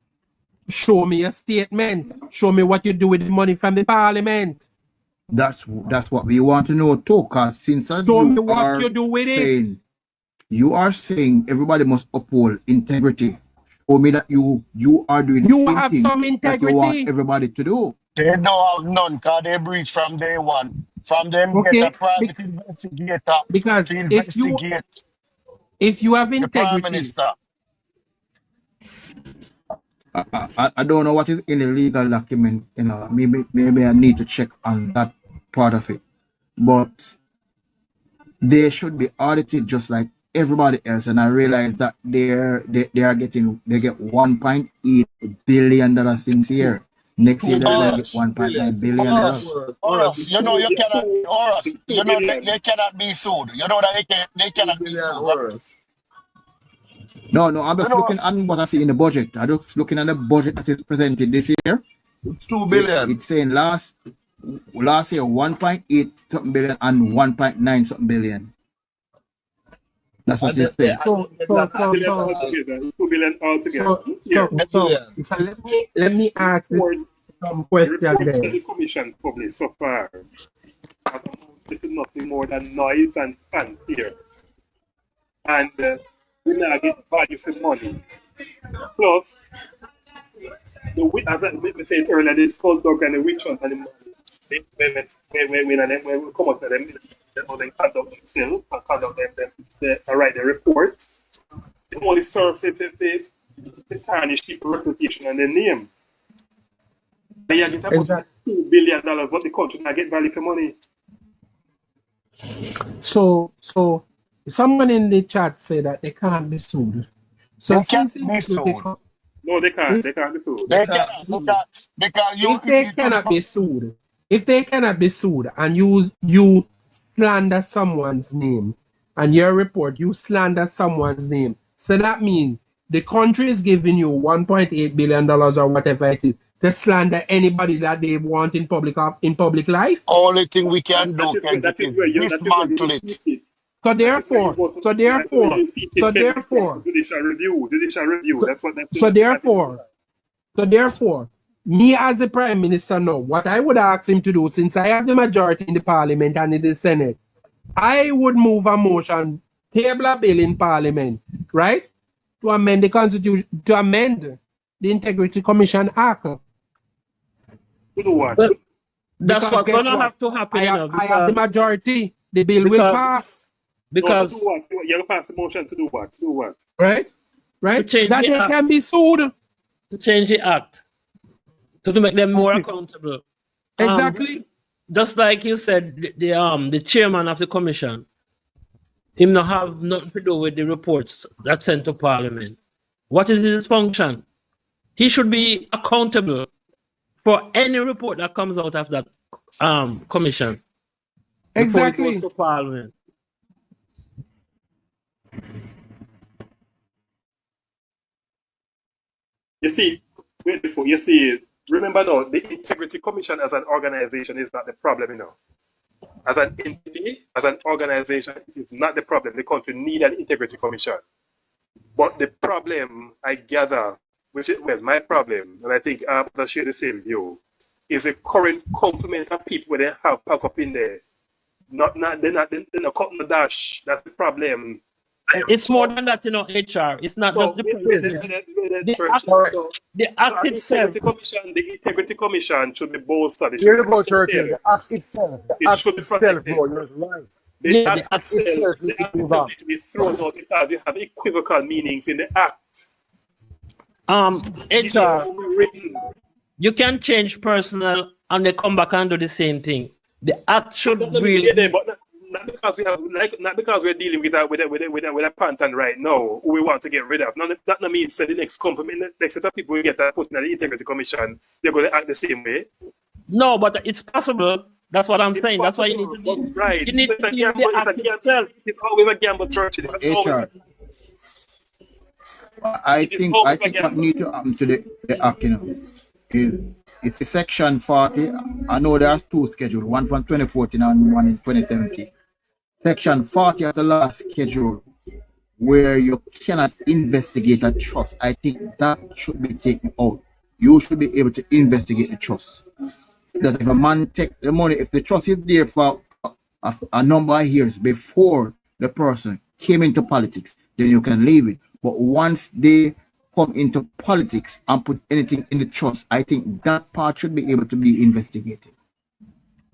Show me a statement. Show me what you do with the money from the parliament. That's what we want to know too, because since show me what you do with it. You are saying everybody must uphold integrity. Show me that you are doing you have some integrity that you want everybody to do. They don't have none because they breach from day one. From them get a Okay? private investigator Because to investigate if you have the Prime integrity, Minister. I don't know what is in the legal document, you know. Maybe I need to check on that part of it. But they should be audited just like everybody else. And I realize that they get $1.8 billion this year. Next year they're gonna get Horus, $1.9 billion. Horus, you know you It's cannot, two, Horus, it's 2 you know billion. they cannot be sued. You know that they 2 cannot be billion sued, right? worse. No, I'm You just know, looking at what I see in the budget. I'm just looking at the budget that is presented this year. It's 2 billion. It's saying last year 1.8 something billion and 1.9 something billion. That's what it's saying. so 2 billion altogether. Yeah. so let me ask this some The question report that there. the commission published so far has amounted to nothing more than noise and fanfare. And we now get value for money. Plus, as we said earlier, the skulldog and the witch hunt and when we come up to them, they conduct themselves and conduct them, they write the report. They only serve it if they tarnish people's reputation and their name. They get about Exactly. $2 billion, but the country not get value for money. So someone in the chat said that they can't be sued. So they can't since be sued. No, they can't. They can't be sued. They cannot, because you if they cannot be sued, and you slander someone's name, and your report you slander someone's name, so that means the country is giving you $1.8 billion or whatever it is to slander anybody that they want in public life. only thing we can do That is where you dismantle it. So therefore, judicial review. That's what that's. So therefore, me as the Prime Minister now, what I would ask him to do, since I have the majority in the Parliament and in the Senate, I would move a motion, table a bill in Parliament, right, to amend the Constitution, to amend the Integrity Commission Act. To do what? Well, that's Because what's guess gonna what? have to happen. I have the majority. The bill will pass. Because to do what? You're gonna pass a motion to do what? To do what? Right? To change That the they act. can be sued. To change the act, to make them more accountable. Exactly. Just like you said, the chairman of the commission, him not have nothing to do with the reports that's sent to Parliament. What is his function? He should be accountable for any report that comes out of that commission. before it goes Exactly. to Parliament. You see, remember now, the Integrity Commission as an organization is not the problem, you know. As an entity, as an organization, it is not the problem. The country needs an Integrity Commission. But the problem, I gather, my problem, and I think I share the same view, is the current complement of people they have packed up in there. They're not cutting the dash. That's the problem. It's more than that, you know, HR. It's not just the president. The act itself. The Integrity Commission should be bolstered. Here you go, Churchill. The act itself. The It act should be itself, protected. bro. You're right. The Yeah, act itself needs to be thrown out because you have equivocal meanings in the act. HR, you can change personnel and they come back and do the same thing. The act should really. But not because we have not because we're dealing with a pantan right now who we want to get rid of. That no means that the next complement, the next set of people we get that put in the Integrity Commission, they're going to act the same way. No, but it's possible. That's what I'm saying. That's why you need to be right. You need to be the act itself. It's always a gamble, Church. HR. I think what needs to happen to the act, you know, is it's a section 40. I know there's two scheduled, one from 2014 and one in 2017. Section 40 of the last schedule, where you cannot investigate a trust. I think that should be taken out. You should be able to investigate the trust. That if a man take the money, if the trust is there for a number of years before the person came into politics, then you can leave it. But once they come into politics and put anything in the trust, I think that part should be able to be investigated.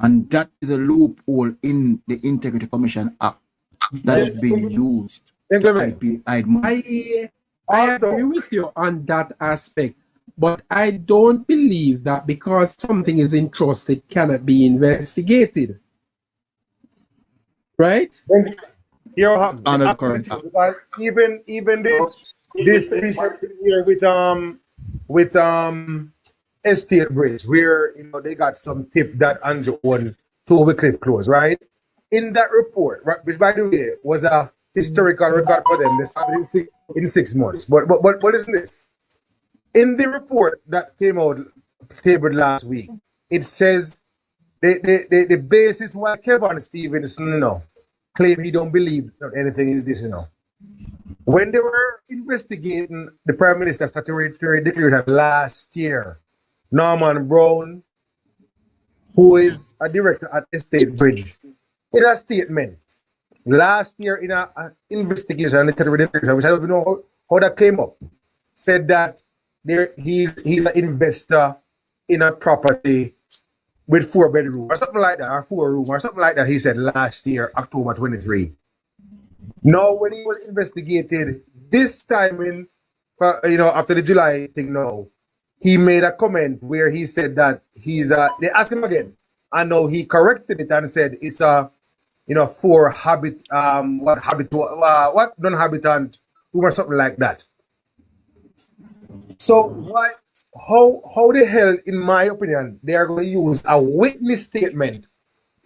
And that is a loophole in the Integrity Commission Act that is being used to hide money. I agree with you on that aspect, but I don't believe that because something is entrusted cannot be investigated. Right? Here, Under the current act. even this recent year with Estate Bridge, where they got some tip that Andrew won to Wycliffe Close, right? In that report, right, which by the way was a historical record for them. They started in 6 months. But listen this. In the report that came out tabled last week, it says the basis why Kevin Stevenson, claim he don't believe that anything is this, When they were investigating the Prime Minister's statutory declaration last year, Norman Brown, who is a director at Estate Bridge, in a statement last year in an investigation on the statutory declaration, which I don't even know how that came up, said that he's an investor in a property with 4 bedrooms or something like that, or 4 rooms or something like that. He said last year, October 23. Now, when he was investigated this time after the July thing, he made a comment where he said that they asked him again, and now he corrected it and said it's a 4 non-habitant room or something like that. So how the hell, in my opinion, they are going to use a witness statement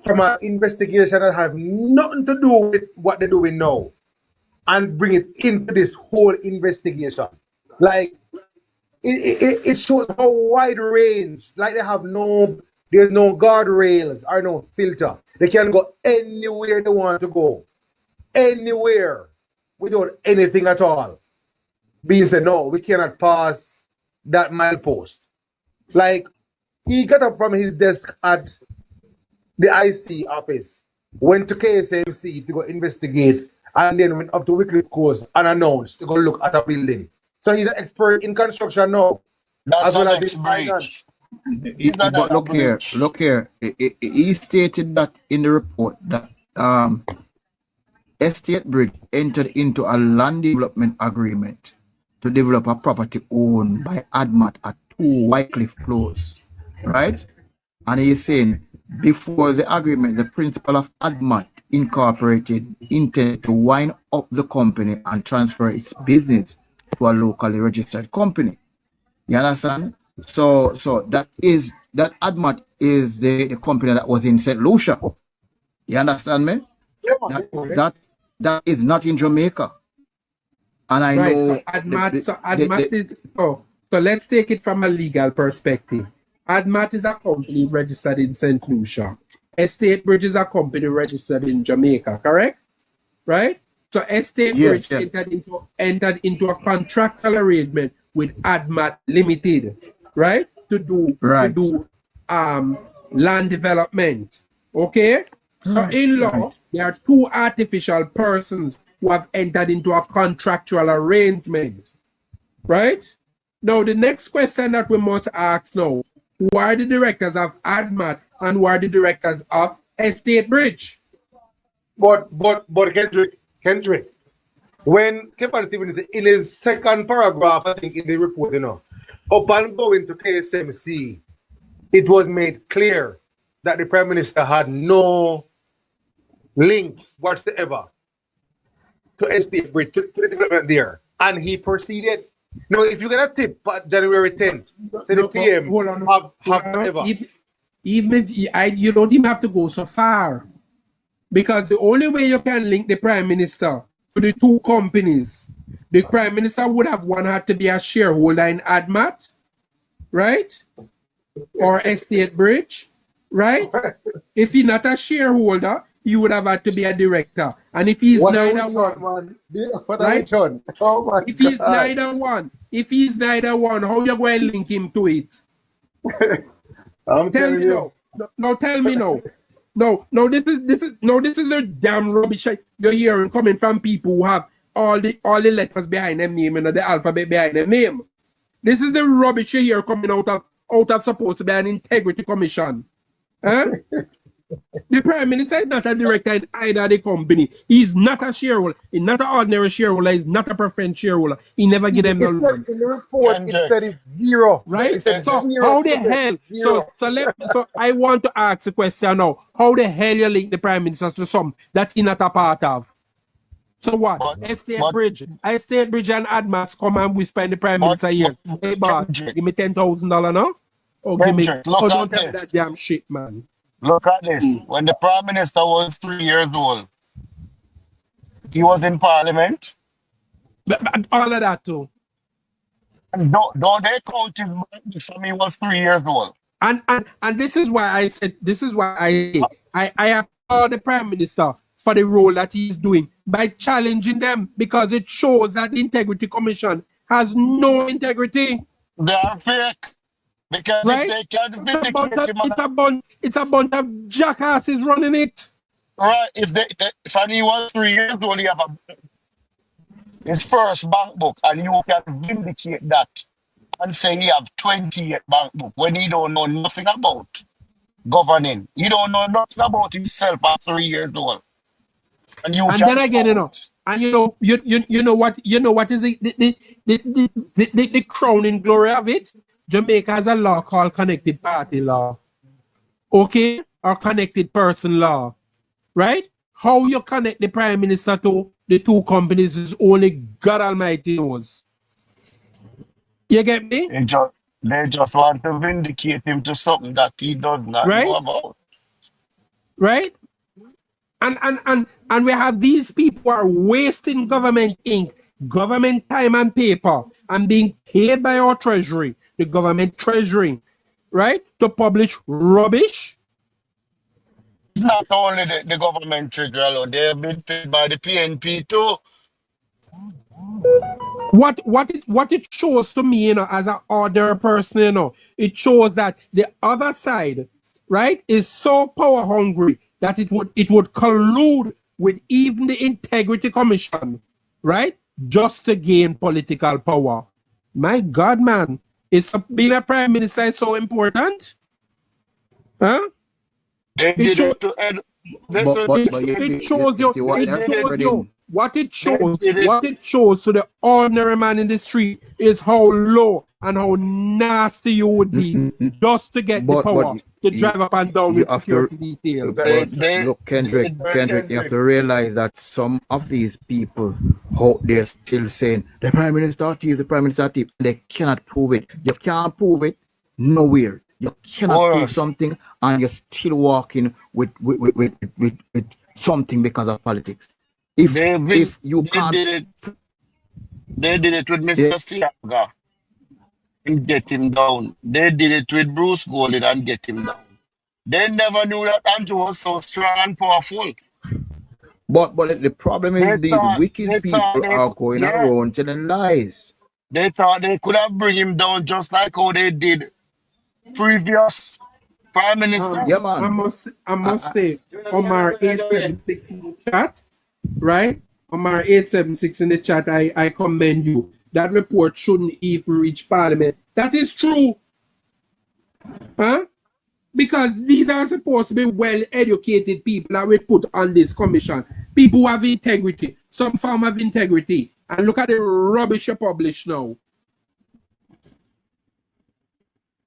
from an investigation that have nothing to do with what they're doing now and bring it into this whole investigation? Like, it shows how wide range, like there's no guardrails or no filter. They can go anywhere they want to go, anywhere, without anything at all being said, no, we cannot pass that milepost. Like, he got up from his desk at the IC office, went to KSMC to go investigate, and then went up to Wycliffe Coast unannounced to go look at a building. So he's an expert in construction now, That's as well as an in finance. But look here. He stated that in the report that Estate Bridge entered into a land development agreement to develop a property owned by ADMAT at 2 Wycliffe Close, right? And he's saying before the agreement, the principal of ADMAT Incorporated intended to wind up the company and transfer its business to a locally registered company. You understand? So that ADMAT is the company that was in St. Lucia. You understand me? Yeah. That is not in Jamaica. And I know so let's take it from a legal perspective. ADMAT is a company registered in St. Lucia. Estate Bridge is a company registered in Jamaica, correct? Right? So Estate Bridge entered into a contractual arrangement with ADMAT Limited, right? To do land development. Okay? So in law, there are 2 artificial persons who have entered into a contractual arrangement, right? Now, the next question that we must ask now, who are the directors of ADMAT and who are the directors of Estate Bridge? But Kendrick, when Kevin Stevens in his second paragraph, I think in the report, upon going to KSMC, it was made clear that the Prime Minister had no links whatsoever to Estate Bridge, to the development there. And he proceeded. Now, if you get a tip at January 10th, say the PM even if you don't even have to go so far. Because the only way you can link the Prime Minister to the 2 companies, the Prime Minister would have had to be a shareholder in ADMAT, right? Or Estate Bridge, right? If he's not a shareholder, he would have had to be a director. And if he's neither one, right? Oh my if he's neither one, how you going to link him to it? Tell me now. No, tell me now. No, this is the damn rubbish you're hearing coming from people who have all the letters behind their name and the alphabet behind their name. This is the rubbish you hear coming out of supposed to be an integrity commission. Huh? The Prime Minister is not a director in either of the company. He's not a shareholder. He's not an ordinary shareholder. He's not a preference shareholder. He never give them no loan. In the report, it said it's zero. Right? It said So zero. how the hell? So I want to ask the question now. How the hell you link the Prime Minister to something that he's not a part of? So what? Estate Bridge and Admas come and whisper in the Prime Minister here. Hey boss, give me $10,000 now? Or give me Look don't at tell me this. that damn shit, man. Look at this. When the Prime Minister was 3 years old, he was in Parliament. But all of that too. And don't they count his birthday from he was 3 years old? And this is why I said I applaud the Prime Minister for the role that he's doing by challenging them, because it shows that the Integrity Commission has no integrity. They are fake. Because right? if they can vindicate him, it's a bunch of jackasses running it. Right. If he was 3 years old, he have his first bank book, and you can vindicate that and say he have 28 bank book when he don't know nothing about governing. He don't know nothing about himself at 3 years old. And then again, you know, and you know what is the crowning glory of it? Jamaica has a law called connected party law. Okay? Or connected person law. Right? How you connect the Prime Minister to the two companies is only God Almighty knows. You get me? They just want to vindicate him to something that he does not know about. Right? And we have these people who are wasting government ink, government time and paper, and being paid by our treasury, the government treasury, right, to publish rubbish. It's not only the government treasury alone, they have been paid by the PNP too. What it shows to me, you know, as an ordinary person, you know, it shows that the other side, right, is so power hungry that it would collude with even the Integrity Commission, right, just to gain political power. My God, man, being a Prime Minister is so important, huh? It shows to the ordinary man in the street is how low and how nasty you would be just to get the power to drive up and down with security details. Look, Kendrick, you have to realize that some of these people, they're still saying the Prime Minister thief, the Prime Minister thief. They cannot prove it. You can't prove it nowhere. You cannot prove something, and you're still walking with something because of politics. If you can't, they did it with Mr. Siaga and get him down. They did it with Bruce Golding and get him down. They never knew that Andrew was so strong and powerful. But the problem is these wicked people are going around telling lies. They thought they could have bring him down just like how they did previous Prime Minister. Yeah, man. I must say, Omar 876 in the chat, right? Omar 876 in the chat, I commend you. That report shouldn't even reach Parliament. That is true. Huh? Because these are supposed to be well-educated people that we put on this commission. People who have integrity, some form of integrity. And look at the rubbish you publish now.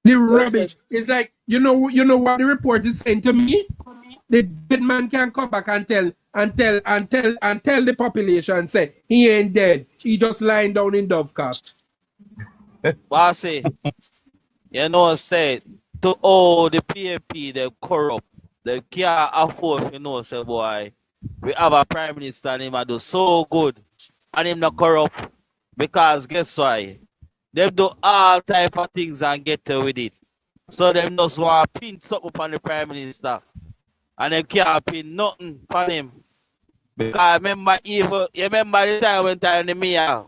The rubbish is like, you know what the report is saying to me? The dead man can come back and tell the population, say he ain't dead. He just lying down in Dovecot. Bossy, you know, say to all the PNP, they corrupt. They can't afford, you know, say boy, we have a Prime Minister and him do so good and him not corrupt. Because guess why? They do all type of things and get away with it. So them just want to pin something upon the Prime Minister. And they can't pin nothing upon him. Because I remember you remember the time when the mayor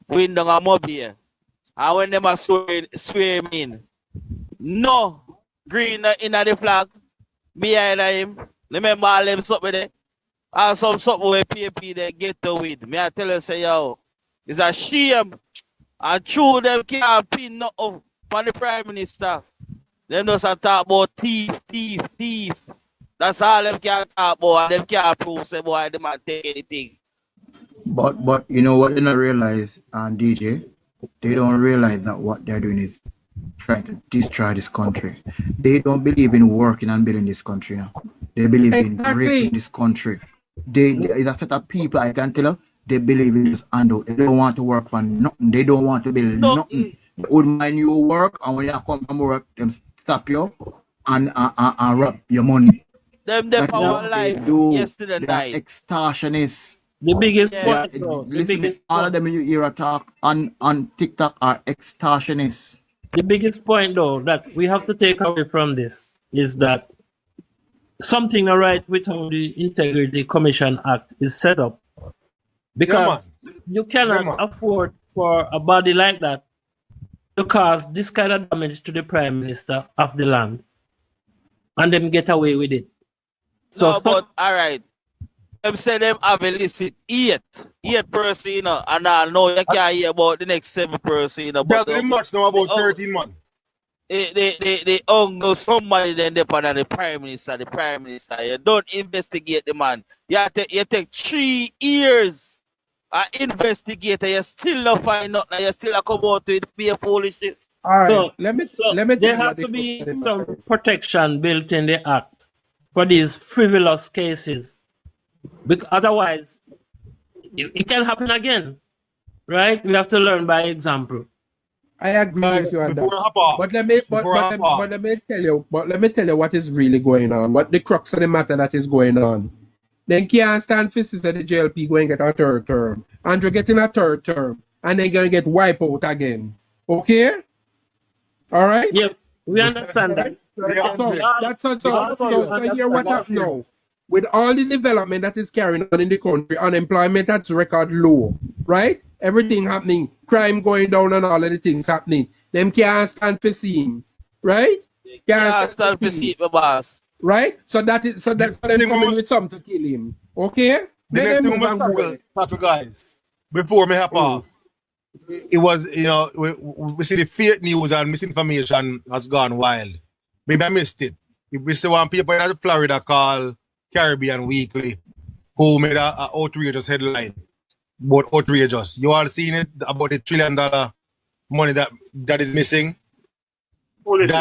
win down a mobile. And when them are swear him in. No green in the flag behind him. Remember all them something there? And something where PNP they get away with. Me I tell you say yo, it's a shame. And true, them can't pin nothing upon the Prime Minister. Them just talk about thief. That's all them can talk about, and them can't prove say boy they might take anything. But you know what they don't realize, DJ, they don't realize that what they're doing is trying to destroy this country. They don't believe in working and building this country now. They believe in breaking this country. There's a set of people I can tell you, they believe in this handle. They don't want to work for nothing. They don't want to build nothing. They would mind you work, and when you come from work, them stop you and rob your money. Them power life yesterday they night. Are extortionists. The biggest point, though, all of them you hear talk on TikTok are extortionists. The biggest point, though, that we have to take away from this is that something not right with how the Integrity Commission Act is set up. Because you cannot afford for a body like that to cause this kind of damage to the Prime Minister of the land and then get away with it. So no, but all right. Them say them have a illicit eight person, you know, and I know you can't hear about the next 7 person, you know. But they much know about 13 months. They own somebody then depend on the Prime Minister. You don't investigate the man. You take 3 years investigate, you still not find nothing, you still come out to it be a foolishness. All right. So let me there have to be some protection built in the act for these frivolous cases. Because otherwise, it can happen again, right? We have to learn by example. I agree with you on that. But let me tell you what is really going on. What the crux of the matter that is going on. Then can't stand for sister the JLP going to get a 3rd term. Andrew getting a 3rd term. And then going to get wiped out again. Okay? All right? Yep. We understand that. So here what happens now. With all the development that is carrying on in the country, unemployment at record low, right? Everything happening, crime going down and all of the things happening. Them can't stand for seeing, right? Can't stand for seeing, boss. Right? So that's them coming with something to kill him. Okay? The next thing we tackle, guys, before me hop off, it was, you know, we see the fake news and misinformation has gone wild. Maybe I missed it. We see one paper in Florida called Caribbean Weekly who made a outrageous headline about outrageous. You all seen it about $1 trillion money that is missing? But it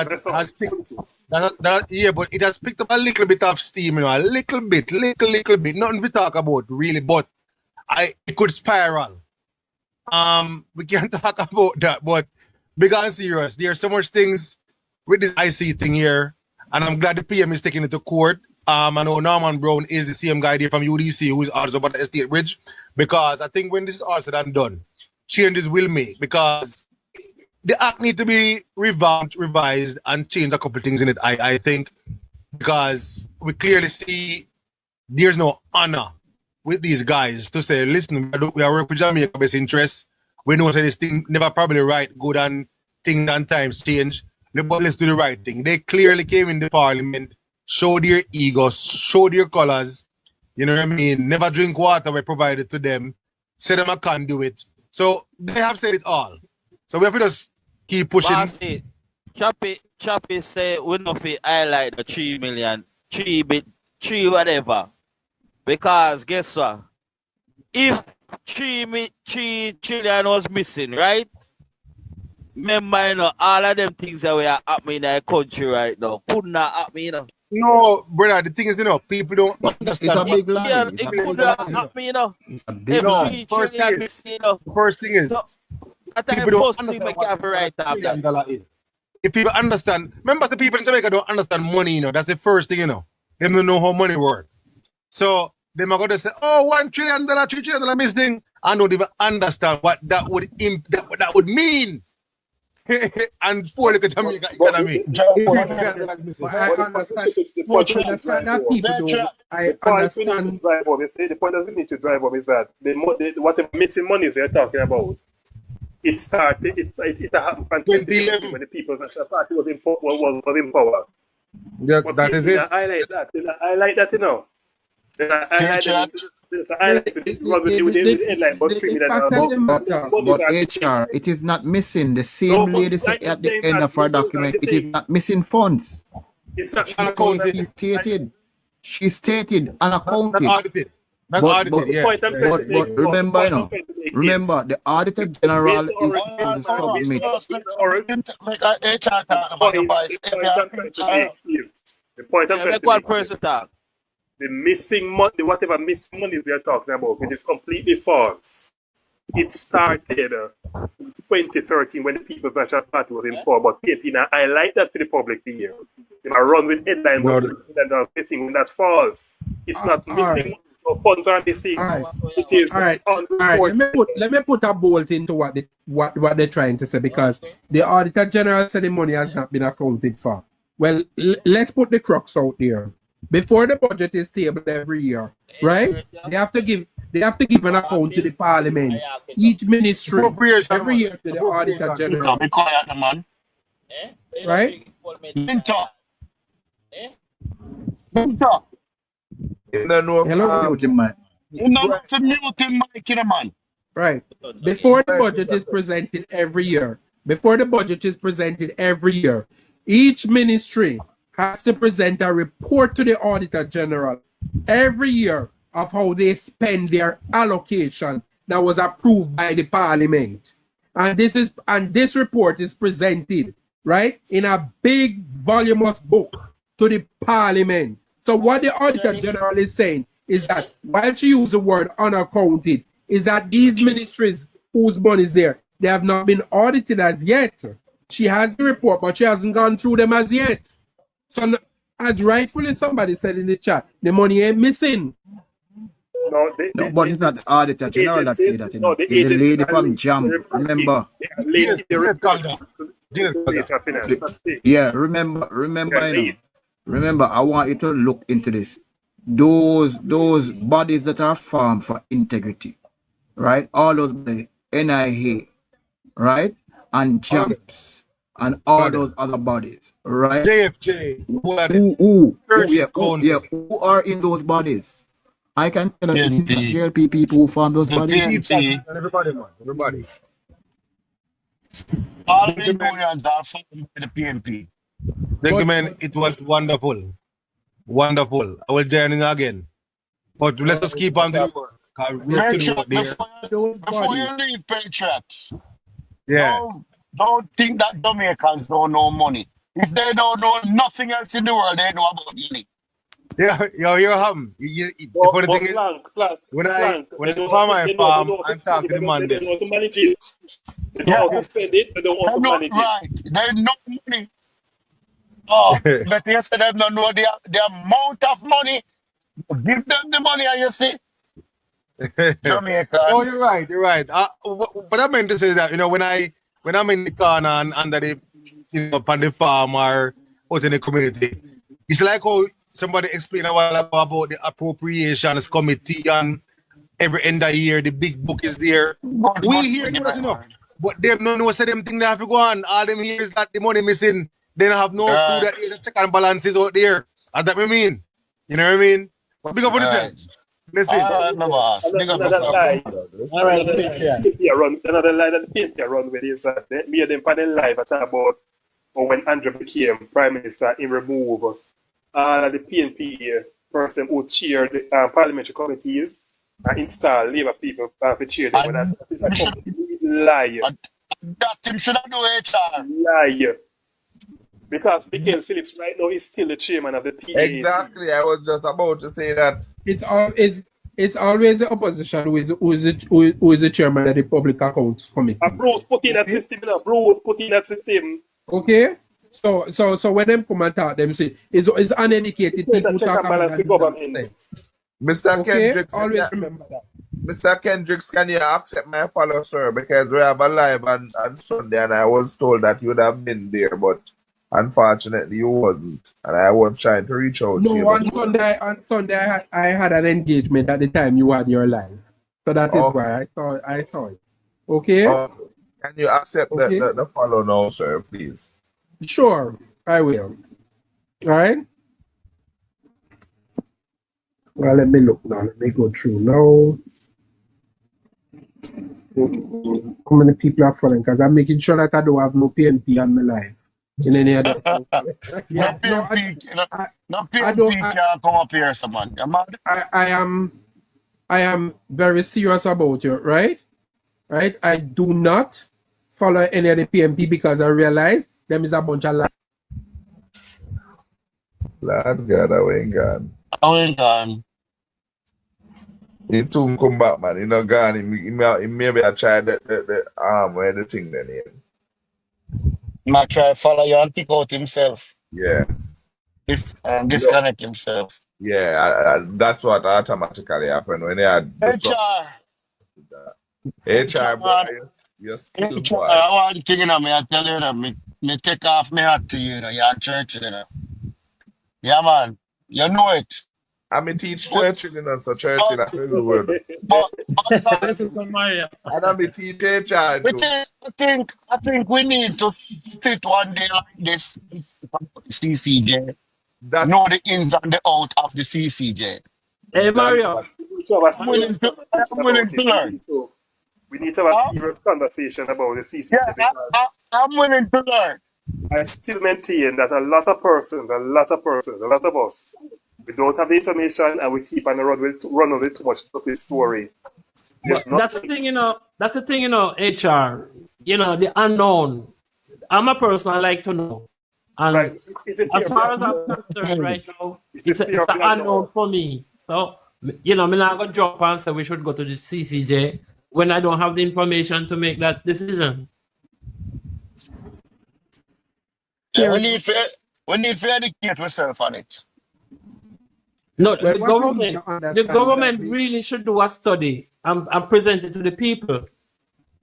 has picked up a little bit of steam, you know, a little bit. Nothing to talk about, really, but it could spiral. We can't talk about that, but big and serious, there are so much things with this IC thing here, and I'm glad the PM is taking it to court. I know Norman Brown is the same guy there from UDC who is also about the estate bridge, because I think when this is all said and done, changes will make, because the act need to be revamped, revised, and change a couple of things in it, I think, because we clearly see there's no honor with these guys to say, listen, we are working with Jamaica best interests. We know that this thing never probably right, good, and things and times change. But let's do the right thing. They clearly came in the parliament, showed their egos, showed their colors, you know what I mean? Never drink water we provided to them, said them I can't do it. So they have said it all. So we have to just keep pushing. Bossy, Choppy say we not fit highlight the 3 million, 3 whatever. Because guess what? If 3 trillion was missing, right? Remember, you know, all of them things that were happening in the country right now could not happen, you know. No, brother, the thing is, you know, people don't understand. It's a big lie. Yeah, it could not happen, you know. It's a big lie. First thing is, people don't understand what $1 is. If people understand, remember the people in Jamaica don't understand money, you know. That's the first thing, you know. They don't know how money works. So they are going to say, oh, $1 trillion, $3 trillion missing. I don't even understand what that would mean. And for the Jamaica economy. I understand that people don't. I understand. The point that we need to drive home is that what the missing money is they're talking about. It started. It happened in 2011 when the People's National Party was in power. Yeah, that is it. I like that, you know. But HR, it is not missing. The same lady said at the end of our document, it is not missing funds. It's not stated. She stated Not unaccounted. audited. Not But audited, The yeah. point I'm trying to make, but remember, the you point I'm know, trying to make remember the Auditor General is already, supposed to submit. Make a HR talk about the voice. the If point I'm trying to make is, the point I'm Yeah, trying make to one make is, person talk. the missing money, whatever missing money we are talking about, which is completely false. It started 2013 when the People's National Party was in power, but PNP now highlight that to the public to hear. They might run with headline, No, but that's missing when that's false. It's not All missing right. money, no funds are missing. All right. It is All right. on All right. report. Let me put a bolt into what they're trying to say, because the Auditor General said the money has not been accounted for. Well, let's put the crux out there. Before the budget is tabled every year, right? They have to give an account to the Parliament, each ministry, appropriation, every man. year to the Auditor Appropriation. General, Be quiet, man. right? Minto. Minto. You don't know Hello, You know not to mute him, mic, you know, man. right. Before the budget is presented every year, each ministry has to present a report to the Auditor General every year of how they spend their allocation that was approved by the Parliament. And this report is presented, right, in a big voluminous book to the Parliament. So what the Auditor General is saying is that, while she used the word unaccounted, is that these ministries whose money is there, they have not been audited as yet. She has the report, but she hasn't gone through them as yet. So, as rightfully somebody said in the chat, the money ain't missing. No, But it's not the Auditor General that say that. No, the It's the lady agencies from Jam. Remember? Yeah, remember, I want you to look into this. Those bodies that are formed for integrity, right? All those NIA, right? And JAMPS and all those other bodies, right? JFJ. Who are in those bodies? I can tell you, it's the PNP. JLP people who form those The bodies. PNP. Everybody, man. Everybody. All the unions are formed by the PNP. Gentlemen, it was wonderful. Wonderful. I will join in again. But let's just keep on the work. Patriot, before you leave, Patriot, Yeah. don't think that Jamaicans don't know money. If they don't know nothing else in the world, they know about money. Yeah, you're having. The funny thing is, when I farm my farm and talk to the man, they don't want to manage it. They don't want to spend it, they don't want to manage it. Right. They know money. Oh, but yesterday they don't know the amount of money. Give them the money and you see. Jamaican. Oh, you're right. But I meant to say that, when I'm in the corner and under the, on the farm or out in the community, it's like how somebody explained a while ago about the appropriations committee, and every end of year the big book is there. We hear nothing up, but them no say them thing they have to go on. All them hear is that the money missing. They don't have no clue that there's a check and balances out there. And that I mean. You know what I mean? But big up on this. Listen. No boss. Big up yourself. All right, Patriot. Another lie that the PNP run with is that me and them panel live at about when Andrew became Prime Minister, he removed all of the PNP person who chaired the parliamentary committees and install Labour people to chair them. That is a complete lie. That him should have no HR. Lie. Because Michael Phillips right now is still the chairman of the PA. Exactly, I was just about to say that. It's always the opposition who is the chairman of the Public Accounts Committee. Bruce put in that system, Bruce put in that system. Okay? So when them come and talk, them say it's uneducated people talk about the government. Mr. Kendricks, always remember that. Mr. Kendricks, can you accept my follow, sir? Because we have a live on Sunday and I was told that you would have been there, but unfortunately you wasn't. And I was trying to reach out to you. On Sunday I had an engagement at the time you had your live. So that is why I saw it. Okay? Can you accept the follow now, sir, please? Sure, I will. Alright? Well, let me look now. Let me go through now. How many people are following? Because I'm making sure that I don't have no PNP on my live. in any other country. No Yeah, no, PMP, no I don't. PMP can come up here, someone. You mad? I am very serious about it, right? Right? I do not follow any of the PMP because I realize them is a bunch of lies. Lord God, I ain't gone. I ain't gone. He too come back, man. He not gone. He maybe I tried the where the thing then here. He might try to follow you and pick out himself. Yeah. No. Disconnect himself. Yeah, that's what automatically happened when they had the stuff. HR boy, you're still HR, boy. I want to, me, I tell you that, me take off me hat to you, you're in church, Yeah, man. You know it. I mean, teach church, so church in a word. But Listen to Mario. And I mean, teach HR too. I think we need to sit one day like this, CCJ. That, Know the ins and the out of the CCJ. Hey, that's Mario. what, I'm willing to learn. We need to have a serious conversation about the CCJ. Yeah, I'm willing to learn. I still maintain that a lot of us, we don't have the information and we keep on the run with too much of the story. That's the thing, That's the thing, HR. The unknown. I'm a person I like to know. And right. as far as I'm concerned right now, it's the unknown for me. So, me not going to jump and say we should go to the CCJ when I don't have the information to make that decision. Yeah, we need to educate ourselves on it. No, the government really should do a study and present it to the people.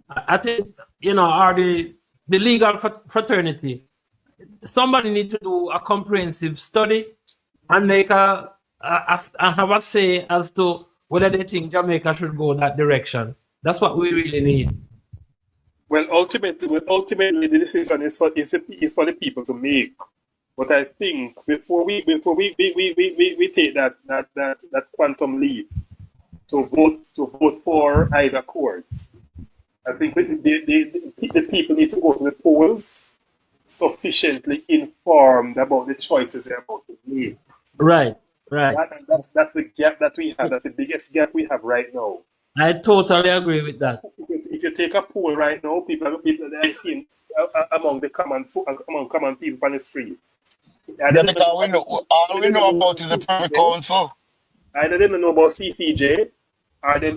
I think, or the legal fraternity. Somebody needs to do a comprehensive study and make and have a say as to whether they think Jamaica should go that direction. That's what we really need. Well, ultimately, the decision is for the people to make. But I think before we take that quantum leap to vote for either court, I think the people need to go to the polls sufficiently informed about the choices they're about to make. Right. That's the gap that we have. That's the biggest gap we have right now. I totally agree with that. If you take a poll right now, people that I see among the common people on the street. Yeah, because all we know about is the Privy Council. Either they don't know about CCJ, or they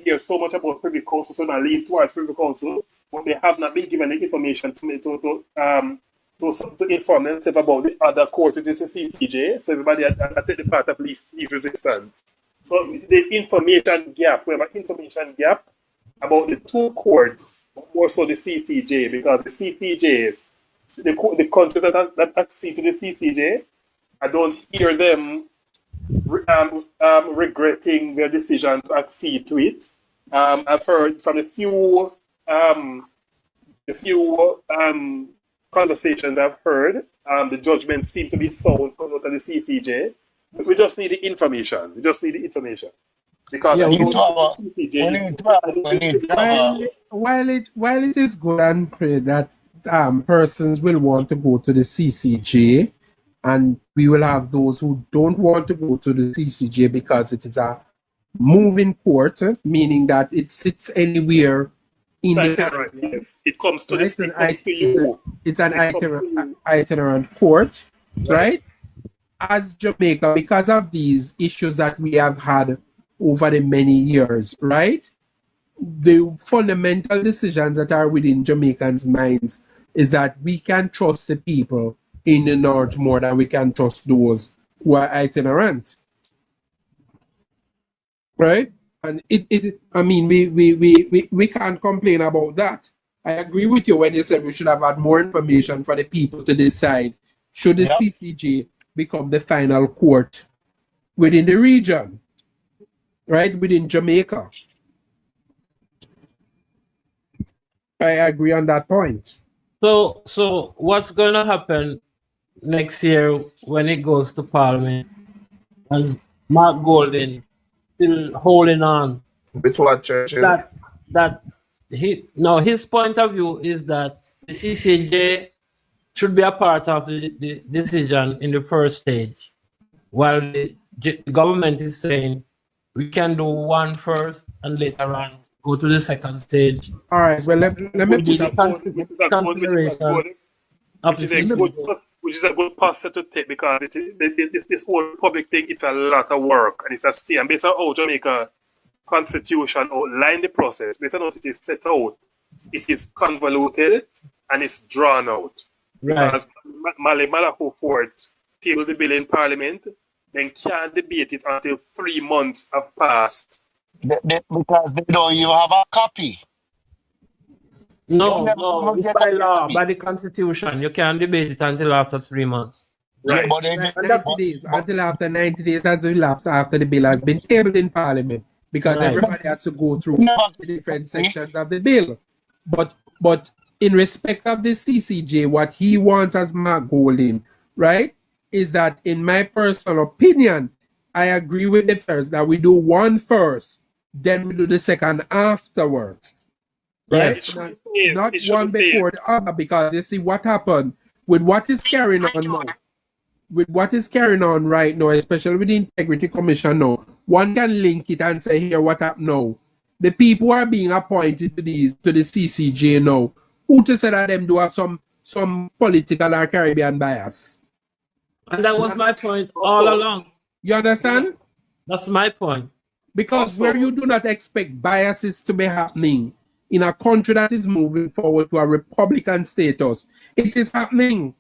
hear so much about Privy Council, so they lean towards Privy Council, but they have not been given the information to inform themselves about the other court, which is the CCJ. So everybody take the part of least resistance. So the information gap, we have an information gap about the two courts, but more so the CCJ, because the CCJ, the countries that accede to the CCJ, I don't hear them regretting their decision to accede to it. I've heard from the few conversations I've heard, the judgments seem to be sound coming out of the CCJ. But we just need the information. Because while it is good and pray that persons will want to go to the CCJ, and we will have those who don't want to go to the CCJ because it is a moving court, meaning that it sits anywhere in the country. Yes. It comes to you. It's an itinerant court, right? As Jamaica, because of these issues that we have had over the many years, right? The fundamental decisions that are within Jamaicans' minds is that we can trust the people in the north more than we can trust those who are itinerant, right? And we can't complain about that. I agree with you when you said we should have had more information for the people to decide should the CCJ become the final court within the region, right? Within Jamaica. I agree on that point. So what's going to happen next year when it goes to Parliament and Mark Golden still holding on? With what, Churchill? His point of view is that the CCJ should be a part of the decision in the first stage, while the government is saying we can do one first and later on go to the second stage. All right. Well, let me Would be put the consideration of which the is a good, CCJ. which is a good posture to take because this whole public thing, it's a lot of work and it's a stay. And based on how Jamaica Constitution outline the process, based on how it is set out, it is convoluted and it's drawn out. Right. Because Male Malaho Ford tabled the bill in Parliament, then can't debate it until 3 months have passed. Because they don't even have a copy. No, it's by law, by the Constitution. You can't debate it until after 3 months. Right. Yeah, but 90 days, until after 90 days has elapsed after the bill has been tabled in Parliament, because Right. everybody has to go through the different sections of the bill. But in respect of the CCJ, what he wants as Mark Golding, right, is that, in my personal opinion, I agree with the first that we do one first, then we do the second afterwards. Right? Yes. Not one before the other, because you see what happened with what is carrying on now. With what is carrying on right now, especially with the Integrity Commission now, one can link it and say, here, what happened now? The people who are being appointed to the CCJ now, who to say that them do have some political or Caribbean bias? And that was my point all along. You understand? That's my point. Because where you do not expect biases to be happening in a country that is moving forward to a Republican status, it is happening.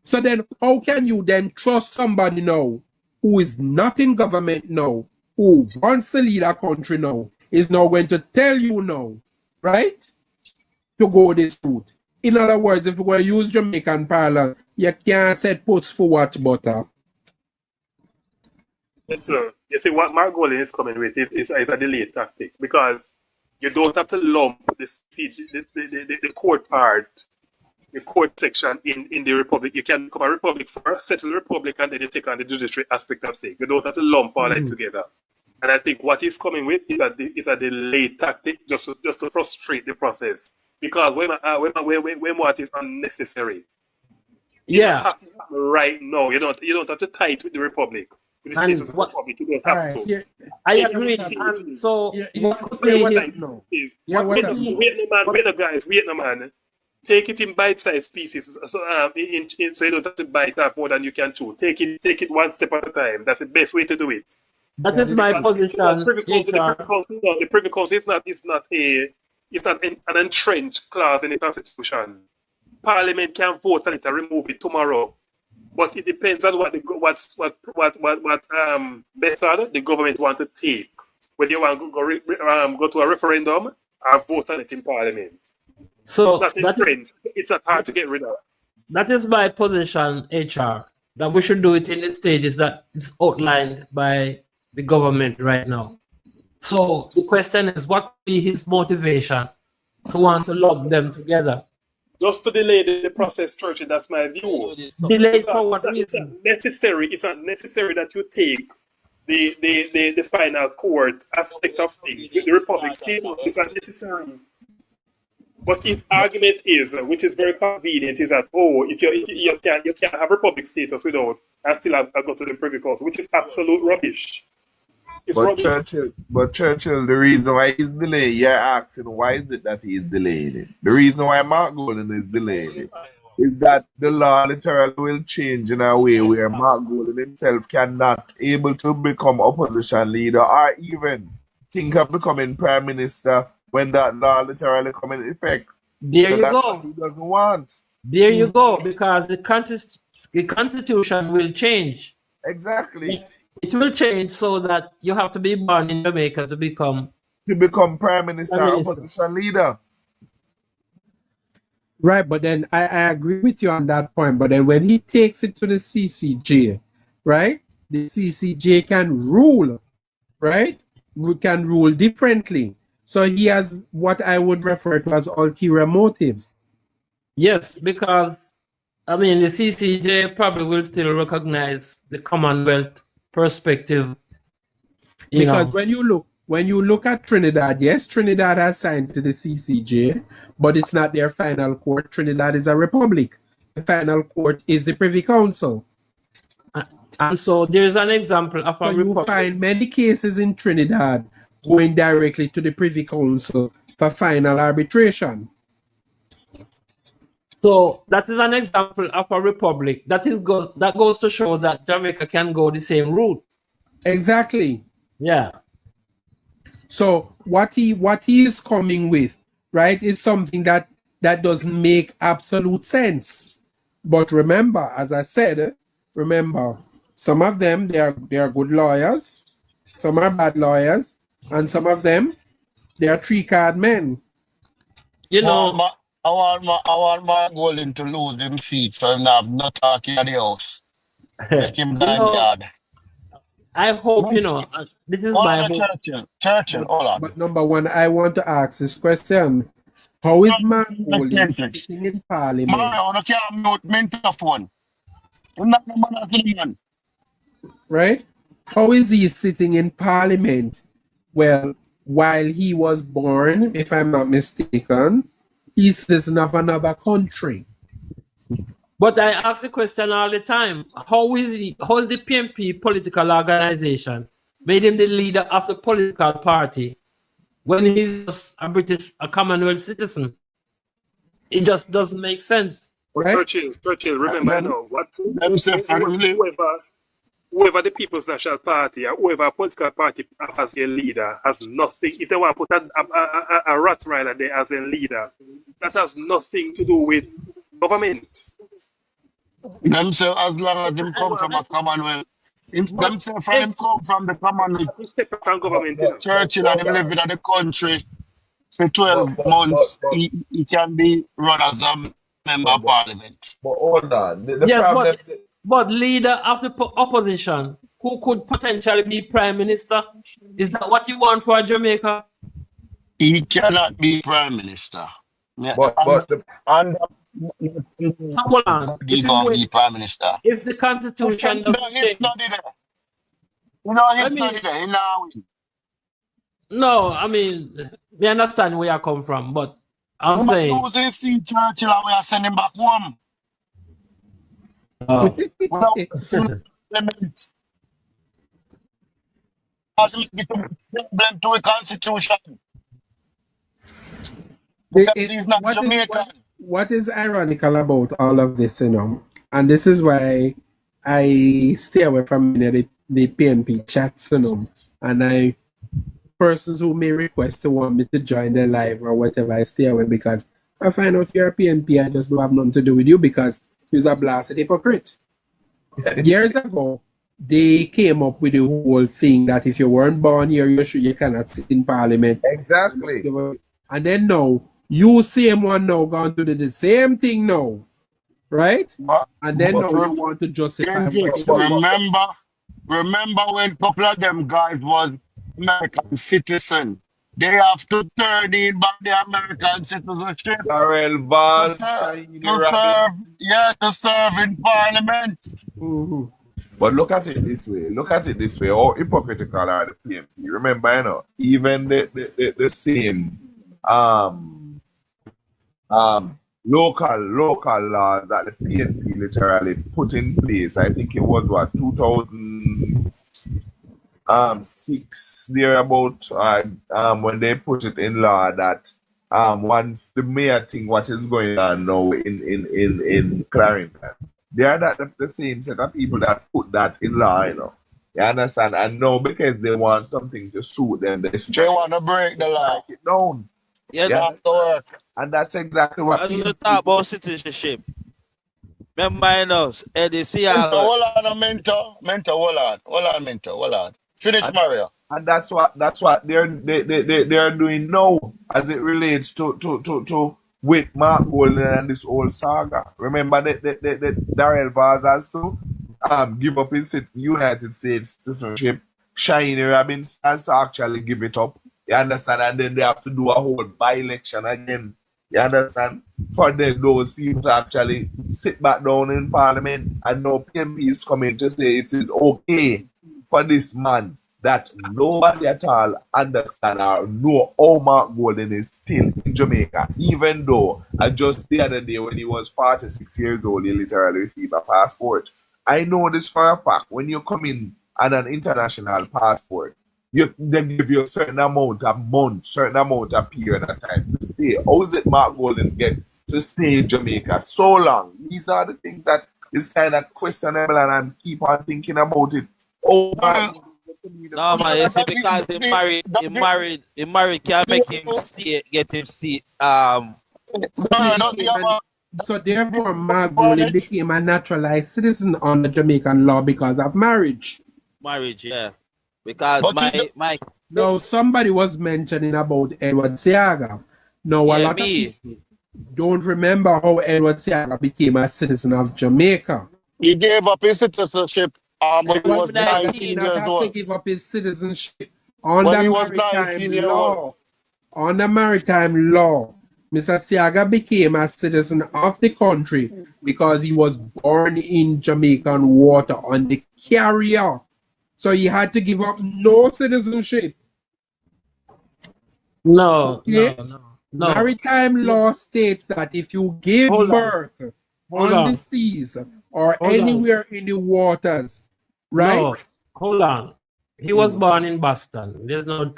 So then, how can you then trust somebody now who is not in government now, who wants to lead a country now, is now going to tell you now, right, to go this route? In other words, if we were to use Jamaican parallel, you can't set post for watch butter. Yes, sir. You see, what Mark Golding is coming with is a delay tactic, because you don't have to lump the court part, the court section in the Republic. You can become a Republic first, settle the Republic, and then you take on the judiciary aspect of things. You don't have to lump all that together. And I think what he's coming with is a delay tactic just to frustrate the process. Because when what is unnecessary. Yeah. Right now, you don't have to tie it with the Republic. With the status of the Republic, you don't have to. I agree. And so what could be wait no man. Take it in bite-sized pieces, so so you don't have to bite up more than you can chew. Take it one step at a time. That's the best way to do it. That is my position. The Privy Council is not an entrenched clause in the Constitution. Parliament can vote on it and remove it tomorrow, but it depends on what method the government want to take. Whether you want to go to a referendum or vote on it in Parliament. So it's not hard to get rid of. That is my position, HR, that we should do it in the stages that is outlined by the government right now. So the question is, what would be his motivation to want to lump them together? Just to delay the process, Churchill, that's my view. Delay for what reason? It's not necessary that you take the final court aspect of things. The Republic statement is unnecessary. But his argument is, which is very convenient, is that you can't have Republic status without and still have go to the Privy Council, which is absolute rubbish. It's rubbish. Churchill, the reason why he's delayed, you're asking why is it that he's delayed it? The reason why Mark Golding is delayed it is that the law literally will change in a way where Mark Golding himself cannot able to become opposition leader or even think of becoming prime minister when that law literally come in effect. There you go. What he doesn't want. There you go, because the Constitution will change. Exactly. It will change so that you have to be born in Jamaica to become prime minister or opposition leader. Right, but then I agree with you on that point. But then when he takes it to the CCJ, right, the CCJ can rule, right? Can rule differently. So he has what I would refer to as ulterior motives. Yes, because the CCJ probably will still recognize the Commonwealth perspective. Because when you look at Trinidad, yes, Trinidad has signed to the CCJ, but it's not their final court. Trinidad is a republic. The final court is the Privy Council. And so there's an example of So a you republic. find many cases in Trinidad going directly to the Privy Council for final arbitration. So that is an example of a republic. That goes to show that Jamaica can go the same route. Exactly. Yeah. So what he is coming with, right, is something that doesn't make absolute sense. But remember, as I said, some of them they are good lawyers, some are bad lawyers, and some of them they are three-card men. You know, I want my Golden to lose him seat, so I'm not talking at the house. Let him die in the yard. I hope, this is Hold my on, hope. Churchill, hold on. But number one, I want to ask this question. How is Golden sitting in Parliament? Mario, you can't mute me phone. You're not the man of the man. Right? How is he sitting in Parliament? Well, while he was born, if I'm not mistaken, he's citizen of another country. But I ask the question all the time: how is the PNP political organization made him the leader of the political party when he's just a Commonwealth citizen? It just doesn't make sense. Right? Churchill, remember now whoever the People's National Party or whoever political party has a leader has nothing. If they want to put a Rottweiler there as a leader, that has nothing to do with government. Them say as long as them come from a Commonwealth. Them say from him come from the Commonwealth. Separate from government, Churchill and him live in the country for 12 months. He can be run as a member of parliament. But hold on. But leader of the opposition who could potentially be prime minister, is that what you want for Jamaica? He cannot be prime minister. Hold on. He gonna be prime minister. If the constitution doesn't change, no, I mean, we understand where you come from, but I'm saying. They see Churchill and we are sending back home. Them to a constitution. Because he's not Jamaican. What is ironical about all of this, and this is why I stay away from the PNP chats, and persons who may request to want me to join the live or whatever, I stay away because I find out you're a PNP, I just don't have nothing to do with you because you're a blasted hypocrite. Years ago, they came up with the whole thing that if you weren't born here, you cannot sit in Parliament. Exactly. And then now, you same one now going to do the same thing now, right? And then now you want to justify. Remember when a couple of them guys was American citizen? They have to turn in back the American citizenship. To serve in Parliament. Mm-hmm. But look at it this way. How hypocritical are the PNP? Remember, even the same local laws that the PNP literally put in place. I think it was 2006 thereabout when they put it in law that once the mayor thing what is going on now in Clarendon, they are the same set of people that put that in law, You understand? And now because they want something to suit them, they want to break the law. Break it down. Yeah, that's the work. And that's exactly what you talk about citizenship. Remember, hold on, mentor, hold on. Finish, Mario. And that's what they're doing now as it relates to with Mark Golden and this whole saga. Remember that Darrell Vaz has to give up his United States citizenship. Shiny Robbins has to actually give it up. You understand? And then they have to do a whole by-election again. You understand? For those people to actually sit back down in Parliament and no PMP is coming to say it is okay for this man that nobody at all understand or know how Mark Golden is still in in Jamaica, even though just the other day when he was 46 years old, he literally received a passport. I know this for a fact. When you come in on an international passport, they give you a certain amount of months, certain amount of period of time to stay. How is it Mark Golden get to stay in Jamaica so long? These are the things that is kind of questionable, and I keep on thinking about it. Oh, Mark Golden get to be the No first- man, you see, because he married can't make him stay, get him stay. So therefore, Margolin became a naturalized citizen under Jamaican law because of marriage. Marriage, yeah. Because But my Now, somebody was mentioning about Edward Seaga. Now, a yeah, lot of people don't remember how Edward Seaga became a citizen of Jamaica. he gave up his citizenship when he was Edward Seaga 19 He did not years have to old. give up his citizenship When under he was maritime 19 years law. old. Under maritime law, Mr. Seaga became a citizen of the country because he was born in Jamaican water on the carrier. So he had to give up no citizenship. No, Okay? no. Maritime law states that if you give Hold on. birth Hold on the on. seas or Hold on. anywhere in the waters, right? No, hold on. He was born in Boston. There's no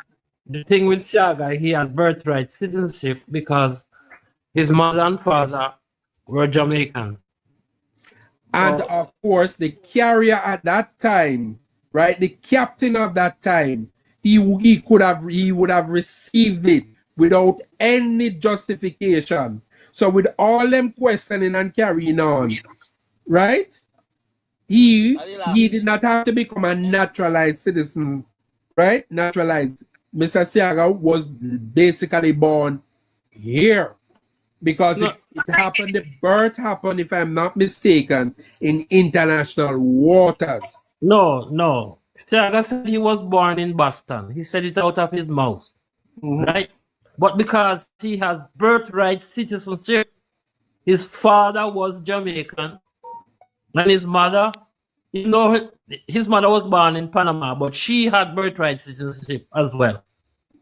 the thing with Shaga, he had birthright citizenship because his mother and father were Jamaican. And of course, the carrier at that time, right? The captain of that time, he would have received it without any justification. So with all them questioning and carrying on, right? He did not have to become a naturalized citizen, right? Naturalized. Mr. Seaga was basically born here because it happened, the birth happened, if I'm not mistaken, in international waters. No. Seaga said he was born in Boston. He said it out of his mouth. Right? But because he has birthright citizenship, his father was Jamaican and his mother, his mother was born in Panama, but she had birthright citizenship as well.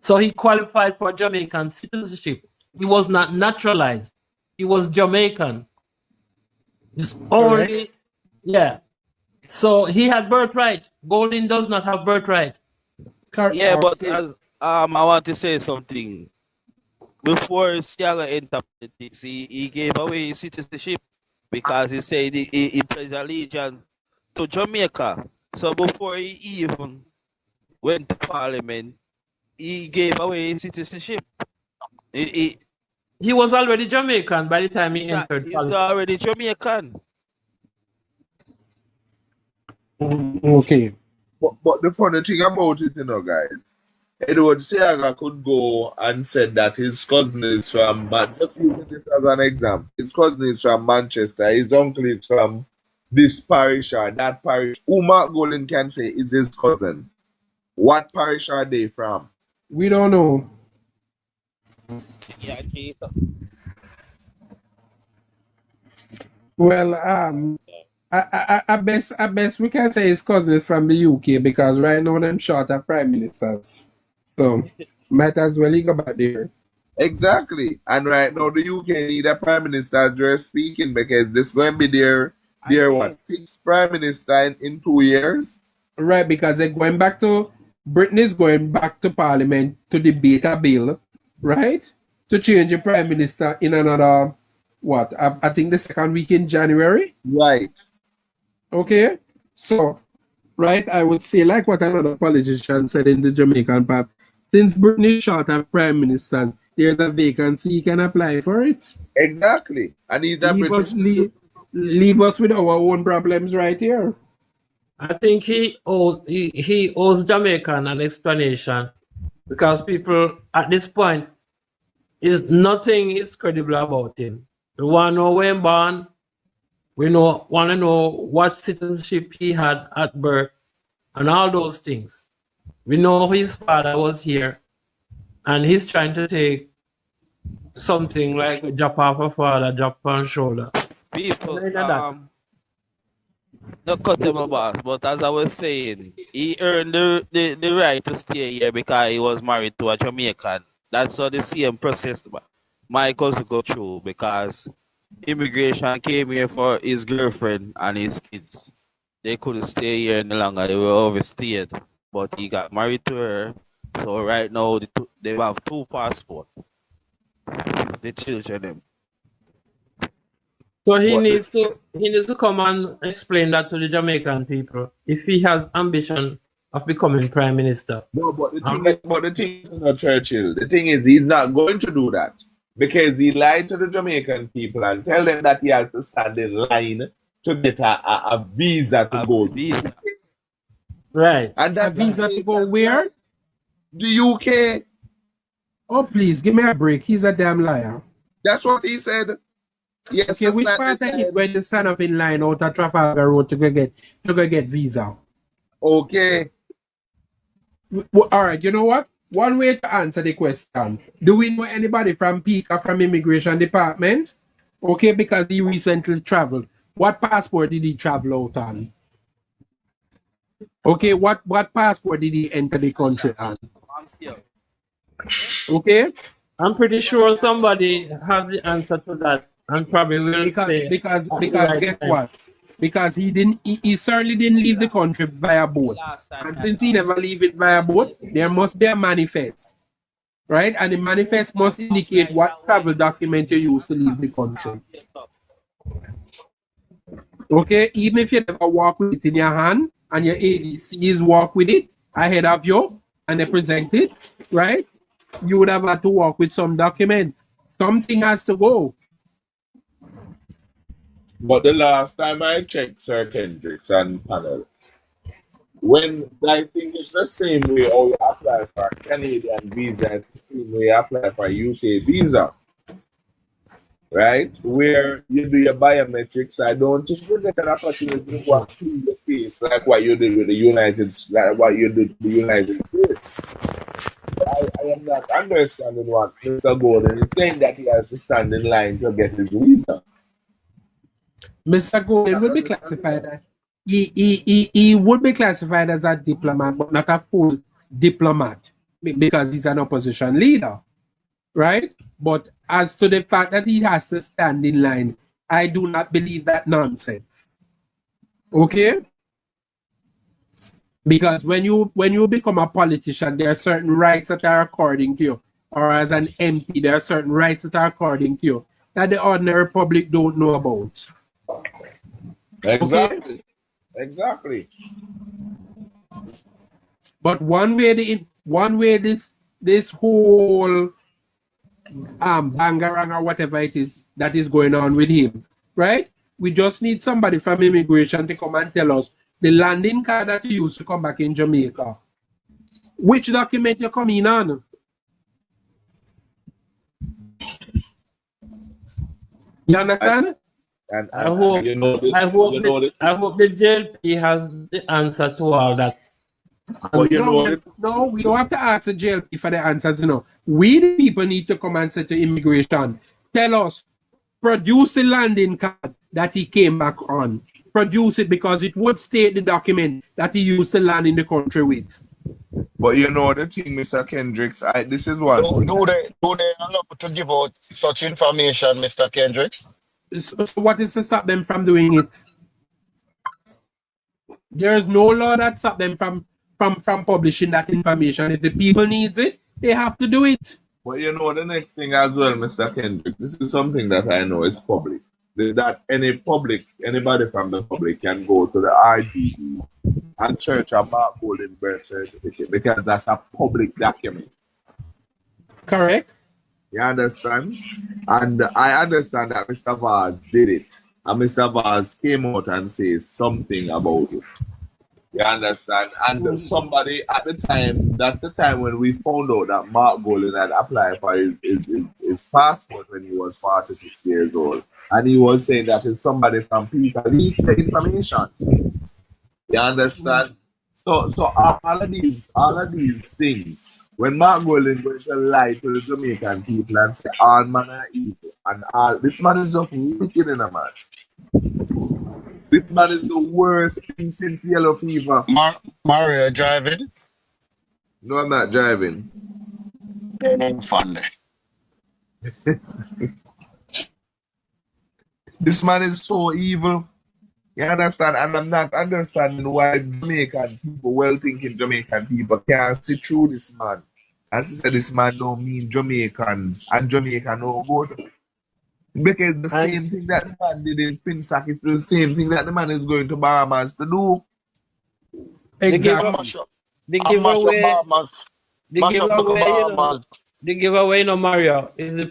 So he qualified for Jamaican citizenship. He was not naturalized. He was Jamaican. It's only, yeah. So he had birthright. Golden does not have birthright. yeah, but as I want to say something. Before Siaga entered politics, he gave away his citizenship because he said he pledged allegiance to Jamaica. So before he even went to parliament, he gave away his citizenship. He was already Jamaican by the time he entered he's politics. already Jamaican. Okay. But the funny thing about it, guys, Edward Seaga could go and said that his cousin is from, just using this as an example, his cousin is from Manchester, his uncle is from this parish or that parish. Who Mark Golden can say is his cousin. What parish are they from? We don't know. Yeah, Well, I best we can say his cousin is from the UK because right now them short of prime ministers. So might as well go back there. Exactly. And right now the UK need a prime minister as you're speaking because this going to be their sixth prime minister in 2 years. Right, because they're going back to Britain's going back to Parliament to debate a bill, right? To change the prime minister in another I think the second week in January. Right. Okay. So, right, I would say like what another politician said in the Jamaican pub, since Britain is short of prime ministers, there's a vacancy, you can apply for it. Exactly. And he's a British. Leave us with our own problems right here. I think he owes Jamaican an explanation because people at this point nothing is credible about him. We want to know where he born. We want to know what citizenship he had at birth and all those things. We know his father was here and he's trying to take something like a drop off a father, drop on shoulder. People, not cut them about, but as I was saying, he earned the right to stay here because he was married to a Jamaican. That's how the same process. my cousin go through because immigration came here for his girlfriend and his kids. They couldn't stay here any longer. They were overstayed. But he got married to her. So right now they have two passports. The children them. So he But needs to come and explain that to the Jamaican people if he has ambition of becoming prime minister. no, but the thing is not Churchill. The thing is, he's not going to do that because he lied to the Jamaican people and tell them that he has to stand in line to get a visa to go. Visa. Right. And A that visa to go where? the UK. Oh, please, give me a break. He's a damn liar. That's what he said. Yes. Okay, which part of it when you stand up in line out of Trafalgar Road to go get visa? Okay. Well, all right, you know what? One way to answer the question. Do we know anybody from PICA from Immigration Department? Okay, because he recently traveled. What passport did he travel out on? Okay, what passport did he enter the country on? Okay? I'm pretty sure somebody has the answer to that and probably will say Because right guess time. what? Because he certainly didn't leave the country via boat. And since he never leave it via boat, there must be a manifest. Right? And the manifest must indicate what travel document you use to leave the country. Okay, even if you never walk with it in your hand and your ADCs walk with it ahead of you and they present it, right? You would have had to walk with some document. Something has to go. But the last time I checked Sir Kendricks and panel, when I think it's the same way how you apply for a Canadian visa, it's the same way you apply for a UK visa. Right? Where you do your biometrics, I don't think you get an opportunity to walk through your face like what you did with the United States. I am not understanding what Mr. Gordon is saying that he has to stand in line to get his visa. Mr. Gordon would be classified as he would be classified as a diplomat, but not a full diplomat because he's an opposition leader, right? But as to the fact that he has to stand in line, I do not believe that nonsense. Okay? Because when you become a politician, there are certain rights that are according to you, or as an MP, there are certain rights that are according to you that the ordinary public don't know about. Exactly. Okay? Exactly. But one way this whole bangarang or whatever it is that is going on with him, right? We just need somebody from immigration to come and tell us the landing card that you used to come back in Jamaica. Which document you're coming on? You understand? I hope the JLP has the answer to all that. But No, we don't have to ask the JLP for the answers, you know. We the people need to come and say to immigration, tell us, produce the landing card that he came back on. Produce it because it would state the document that he used to land in the country with. But you know the thing, Mr. Kendricks, this is one thing. Do they allow to give out such information, Mr. Kendricks? So what is to stop them from doing it? There is no law that stop them from publishing that information. If the people need it, they have to do it. But you know the next thing as well, Mr. Kendrick, this is something that I know is public. That anybody from the public can go to the RGB and search a barcode birth certificate because that's a public document. Correct. You understand? And I understand that Mr. Vaz did it. And Mr. Vaz came out and said something about it. You understand? And somebody at the time, that's the time when we found out that Mark Golden had applied for his passport when he was 46 years old. And he was saying that it's somebody from PICA leaked the information. You understand? So all of these things, when Mark Golden going to lie to the Jamaican people and say all man are evil, and all this man is just wicked in a man. This man is the worst thing since yellow fever. Mario driving? No, I'm not driving. Then fun. This man is so evil. You understand? And I'm not understanding why Jamaican people, well-thinking Jamaican people, can't see through this man. As he said, this man don't mean Jamaicans, and Jamaica no good. Because the same thing that the man did in Finsack is the same thing that the man is going to Bahamas to do. Exactly. They give away, the giveaway, Mario, is the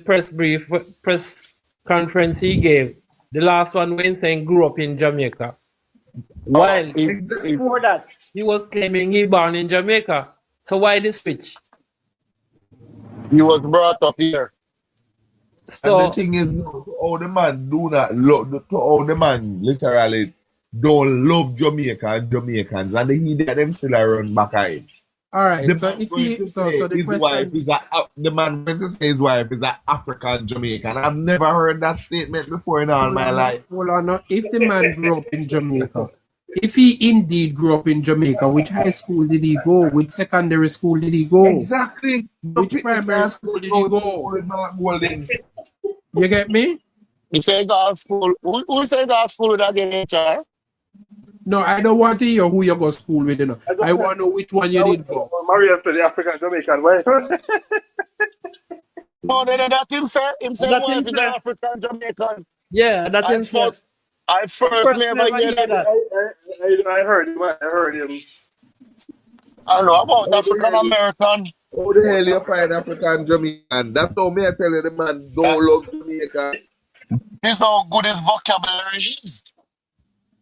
press conference he gave. The last one when saying grew up in Jamaica. While before that, he was claiming he born in Jamaica. So why the switch? He was brought up here. So, and the thing is, how the man do not love, how the man literally don't love Jamaica and Jamaicans, and he that them still run back at him. All right. The So man if going he, to so say the his wife question, is the man going to say his wife is an African Jamaican. I've never heard that statement before in all my life. hold on. If the man grew up in Jamaica, if he indeed grew up in Jamaica, which high school did he go? Which secondary school did he go? Exactly. Which primary school did he go? You get me? He said God school. Who said God school with again, HR? No, I don't want to hear who you go to school with. You know. I want to know which one you did go. Mario to the African Jamaican way. No, that him say. Him say That wife him is say. an African Jamaican. Yeah, that I him said. first never hear that. I heard him. I heard him. I know about African American. How the hell you find African Jamaican? That's how me I tell you the man don't love Jamaica. This how good his vocabulary is.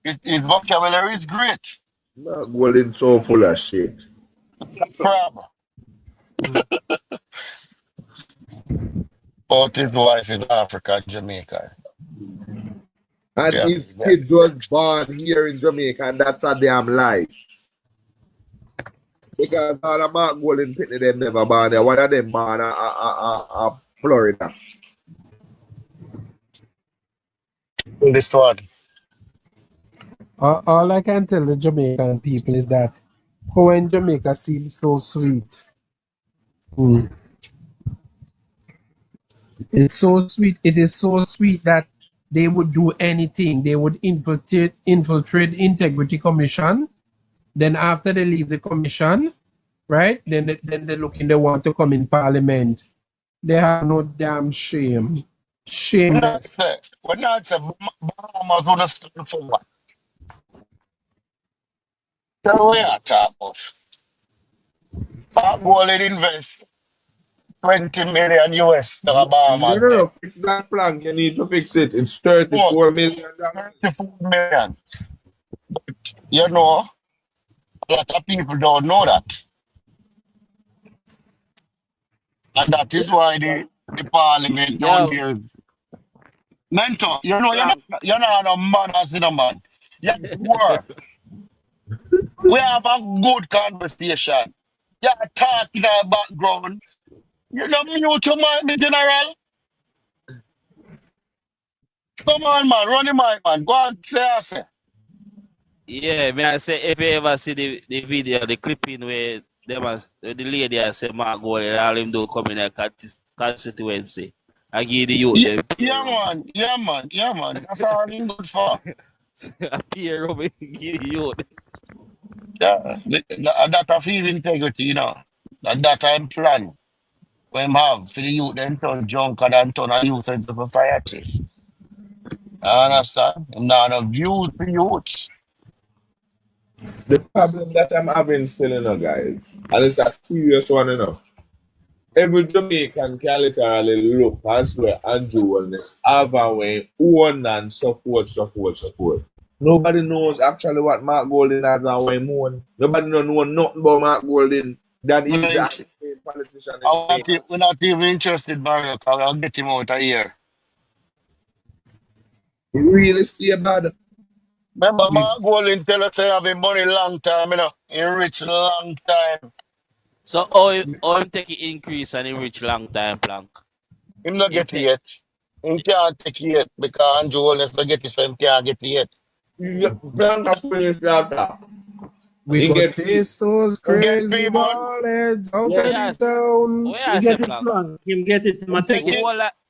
His vocabulary is great. Mark Golding so full of shit. Crab. But his wife is African Jamaican. And Yeah. his kids was born here in Jamaica, and that's a damn lie. Because all of Mark Golding Pitney them never born there. One of them born Florida. This one. All I can tell the Jamaican people is that when Jamaica seems so sweet. It's so sweet. It is so sweet that they would do anything. They would infiltrate Integrity Commission. Then after they leave the commission, right? Then they look in. They want to come in Parliament. They have no damn shame. Shameless. When I say Bahamas want to stand for what? Tell me what talk about. Mark Golding invest 20 million US to Bahamas. No. Fix that plank. You need to fix it. It's $34 million. 34 million. But, you know, a lot of people don't know that. And that is why the parliament down there. Mentor, you're not a man as in a man. You're poor. We have a good conversation. You're talking our background. You're not mute to my general. Come on, man. Run the mic, man. Go on, say. Yeah, may I say if you ever see the video, the clipping where the lady I say Mark Gold and all him do come in a constituency. I give the youth them. Yeah, man. That's all I'm good for. Appear over give the youth. Yeah, that I feel integrity, you know. That I'm plan. When have for the youth them turn junk and turn a youth into society. I understand? I'm not a view to youths. The problem that I'm having still, guys, and it's a serious one, Every Jamaican can literally look and swear Andrew Wellness, Ava Wayne, own and so forth. Nobody knows actually what Mark Golding has and why moon. Nobody know nothing about Mark Golding. That he's the politician. We're not even interested, Mario, because I'll get him out of here. He really stay bad. Remember, Mark Golding tell us he have him money long time, He rich long time. So all him take it increase and him reach long time plank. Him not get it yet. He can't take it yet because Andrew Wellness not get it, so him can't get it yet. Plank a finish after. We He got get taste those You get crazy 3 months. ballheads out Yeah. of the town. Where He I say get it plan? wrong. Him get it. Him a The take it.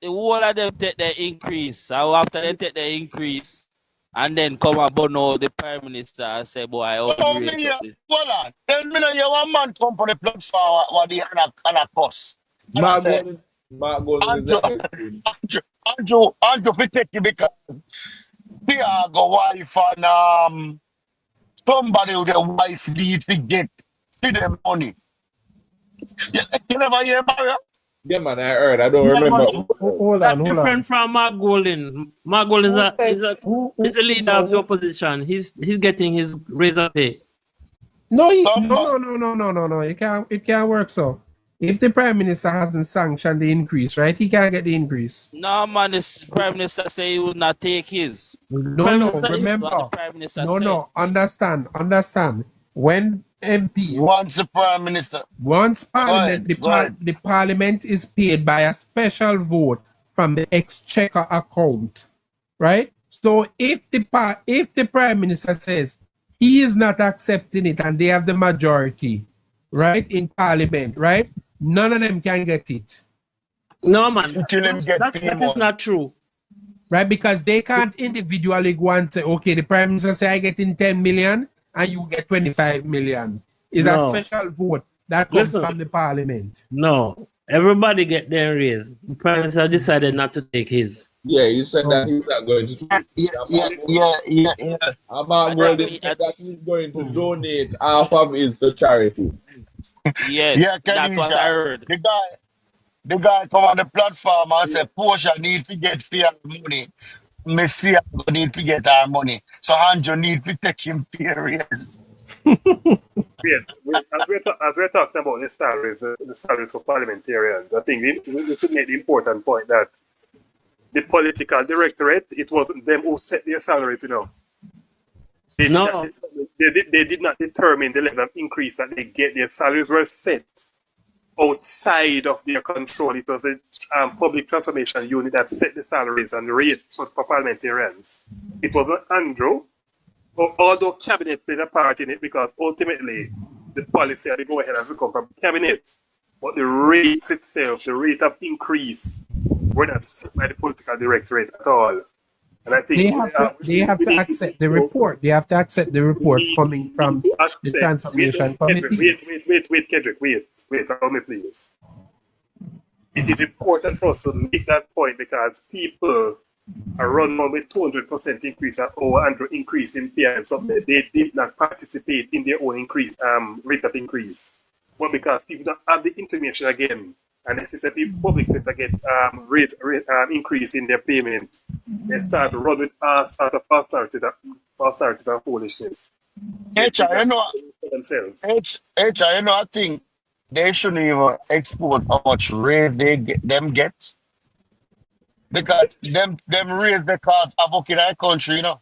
whole of them take the increase. So after they take the increase, and then come and burn out the prime minister and say, boy, I hope him Oh, raise up yeah. this. Hold on. Tell me now, you one man come on the platform what the other cost. And I say, Mark Golden is Andrew, against him. Andrew, we take you because Tiago wife and somebody with their wife need to get to them money. You never hear about it? Yeah, man, I heard. I don't Yeah, remember. but Hold that's on, hold different on. from Mark Golden. Mark Golden Who said is a leader of the opposition. He's getting his razor pay. No, Somebody, no. It can't work so. If the prime minister hasn't sanctioned the increase, right, he can't get the increase. No, man, the prime minister say he would not take his. No, Prime no. Minister is- That's what the Remember, prime minister no, said. no. Understand. When MP, once the prime minister. once Parliament, Go ahead. the Parliament is paid by a special vote from the Exchequer account, right? So if the Prime Minister says he is not accepting it and they have the majority, right, in Parliament, right, none of them can get it, No man, Until him get that 3 is months. not true. right? Because they can't individually go and say, okay, the Prime Minister say I get in 10 million and you get 25 million. It's a No. special vote that comes Listen. from the Parliament. No, everybody get their raise. The prime minister decided not to take his. Yeah, he said that he's not going to. Yeah. And Mark Golden said that he's going to donate half of his to charity. Yes, Yeah, that's what I Kenisha. heard. The guy come on the platform and say, Portia need to get fair money. Messi need to get our money. So Andrew need to take him serious. As we're talking about the salaries for parliamentarians, I think we should make the important point that the political directorate, it wasn't them who set their salaries, They did not determine the level of increase that they get. Their salaries were set outside of their control. It was a public transformation unit that set the salaries and the rates for parliamentarians. It wasn't Andrew, although cabinet played a part in it because ultimately the policy had to go ahead as to come from cabinet. But the rates itself, the rate of increase, were not set by the political directorate at all. And I think They have to accept the report. They have to accept the report coming from the transformation committee. Wait, Kendrick, wait, allow me please. It is important for us to make that point because people are running on with 200% increase or under increase in pay and something. They did not participate in their own increase, rate of increase. But because people don't have the information again, and this is a public sector get rate increase in their payment, they start to run with all sort of authoritative foolishness. HR, themselves. I think they shouldn't even export how much raise them get. Because them raise the cost of in our country, No,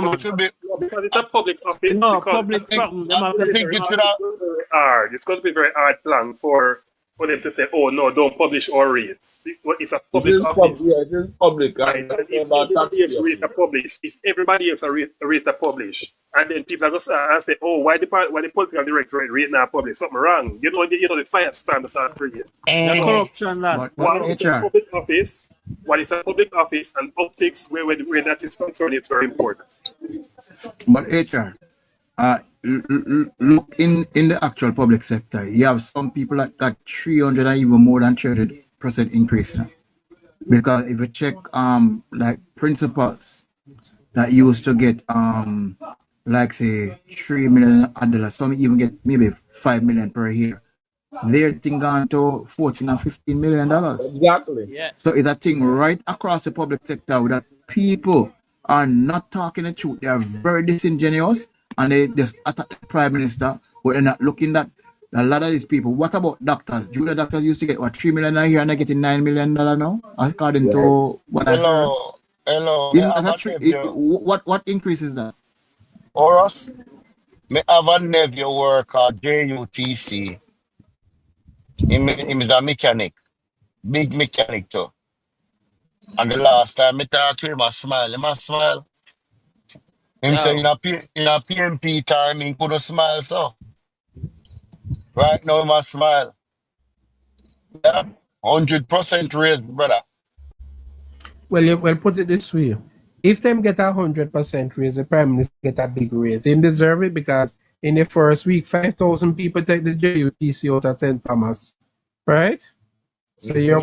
man. It should be, Because it's a public office. No, because public something. Them have I to- think it should have. It's going to be a very hard plan for them to say, oh no, don't publish our rates. It's a public office. It is public. Right. And if everybody else rate are published, if everybody else rate are published, and then people are going to say, oh, why the political directorate rate not published? Something wrong. The fire stand of that period. The corruption, lad. What is a public office? What is a public office and optics where that is concerned, it's very important. But HR, look in the actual public sector, you have some people that got 300 or even more than 30% increase now. Because if you check like principals that used to get like say $3 million, some even get maybe 5 million per year. Their thing gone to 14 or 15 million dollars. Exactly. Yeah. So it's a thing right across the public sector that people are not talking the truth. They are very disingenuous and they just attack the prime minister, but they're not looking at a lot of these people. What about doctors? Junior doctors used to get what, 3 million a year and they're getting $9 million now, according to what I heard. Hello. What increase is that? Or us, me have a nephew work at JUTC. He is a mechanic, big mechanic too. And the last time I talked to him, I smile. Him say Yo. in a PMP time, he couldn't smile, so. Right now, he must smile. Yeah. 100% raised, brother. Well, put it this way. If them get 100% raise, the Prime Minister get a big raise. They deserve it because in the first week, 5,000 people take the JUTC out of St. Thomas. Right? So you're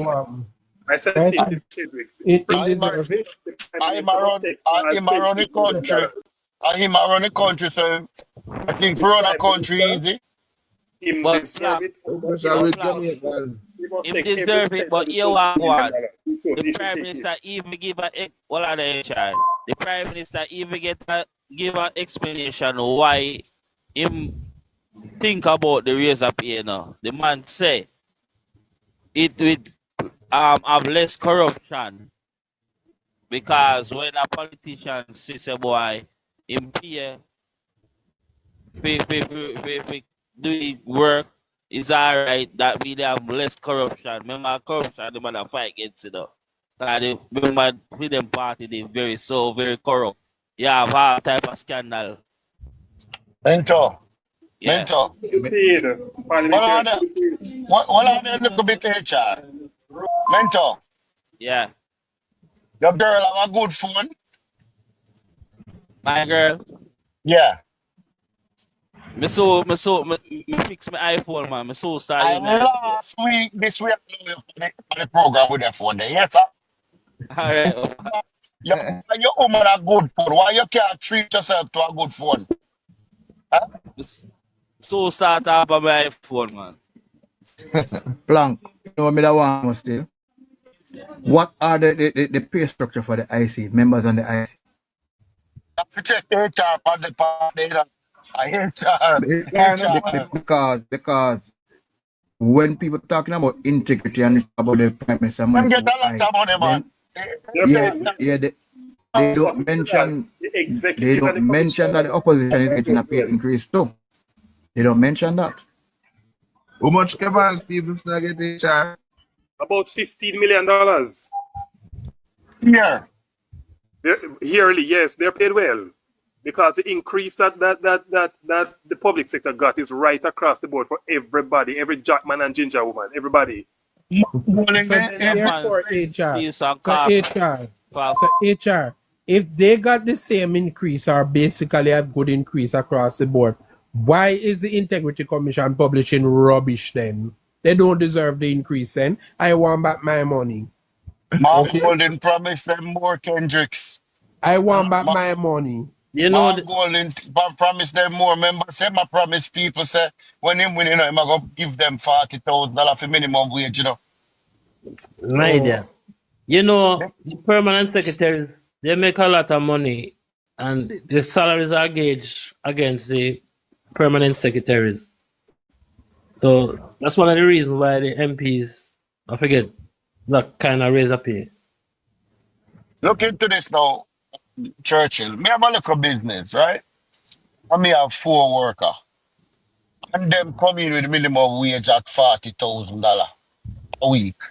I said right? Steve to Kendrick. It I'm deserve it. around the country. I'm around the country, so I think for run a country easy. Him But deserve Black, it. Especially with Black, Jamaican. He must him take deserve every it, but cent here of what the $2 one. million. He The should Prime take it. Minister even give a what are the HR? The Prime Minister even give an explanation why him think about the raise of pay now. The man say it would have less corruption because when a politician says a boy him pay for doing work is alright that we have less corruption. Remember corruption the man that fight against it though. The remember freedom party they very corrupt. You have all type of scandal. Mentor. Should be paid. What are Parliamentarians the should be paid. what are the little bit HR? Mentor. Yeah. Your girl have a good phone? My girl. Yeah. Me fix my iPhone, man. Me start I using my iPhone. last week, this week, I know you on the program with that phone there. Yes, sir. Alright. Your woman a good phone. Why you can't treat yourself to a good phone? Huh? Start up on my iPhone, man. Plank. You know me that one still. What are the pay structure for the IC, members on the IC? Have to check HR on the party. HR. HR. Because when people talking about integrity and about the prime minister money Them get too a lot high, of money, man. then they don't mention The executive and the commission. that the opposition is getting a pay increase too. They don't mention that. How much Kevin Stevenson get HR? About $15 million. Here. Yearly, yes, they're paid well. Because the increase that the public sector got is right across the board for everybody, every jackman and ginger woman, everybody. So then therefore HR. Peace and So HR. Well, So HR. If they got the same increase or basically a good increase across the board, why is the Integrity Commission publishing rubbish then? They don't deserve the increase then. I want back my money. Mark Golden promised them more, Kendricks. I want back my money. You know, Mark Golden promised them more. Remember, say my promise people say when him win, you know, him go give them $40,000 for minimum wage, you know. my dear. You know, the permanent secretaries, they make a lot of money and the salaries are gauged against the permanent secretaries. So that's one of the reasons why the MPs, I forget, that kind of raise a pay. Look into this now, Churchill. Me have a little business, right? And me have 4 workers. And them come in with minimum wage at $40,000 a week.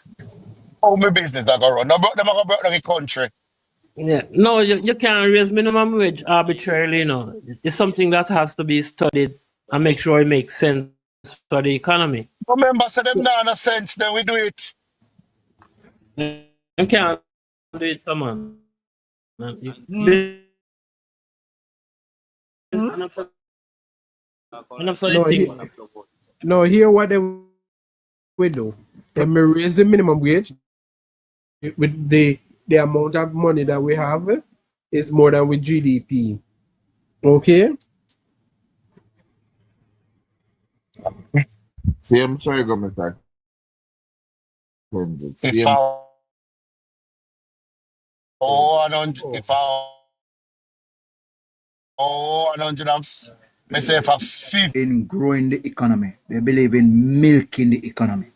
How my business I go run? Now, them I go broke down the country. Yeah, no, you can't raise minimum wage arbitrarily, you know. It's something that has to be studied and make sure it makes sense for the economy. Remember, say them not no sense, then we do it. You can't do it, someone. No, here what they will do. They may raise the minimum wage with the amount of money that we have is more than with GDP. Okay? Same, sorry, go, Mr. Kendrick. If Same. I if I 100 and me say if I 50 In growing the economy, they believe in milking the economy.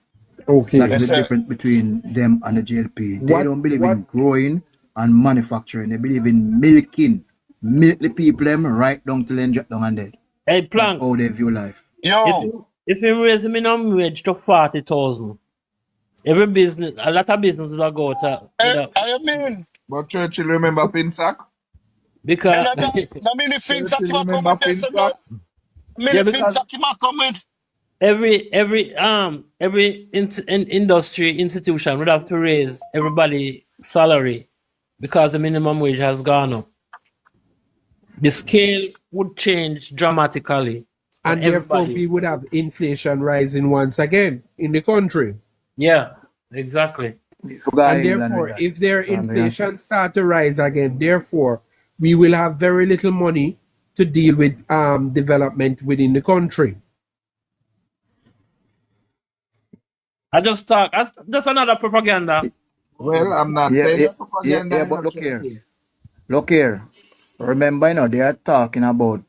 Okay. That is the difference between them and the JLP. They don't believe in growing and manufacturing. They believe in milking. Milk the people them right down till they drop down and dead. Hey, Plank. That's how they view life. Yo. If you raise the minimum wage to 40,000, every business, a lot of businesses will go to. I mean. But Churchill, remember FinSac? because And that many You things that still you come remember with this, you know? Finstock? Many yeah, things because that you come with. every industry institution would have to raise everybody salary because the minimum wage has gone up. The scale would change dramatically for And therefore everybody. we would have inflation rising once again in the country. Yeah, exactly. Forgot And England with therefore, that. if their Zambia. inflation start to rise again, therefore, we will have very little money to deal with development within the country. I just talk. That's just another propaganda. Well, I'm not Yeah, saying yeah, that propaganda, you but know, JLP. look here. Remember, they are talking about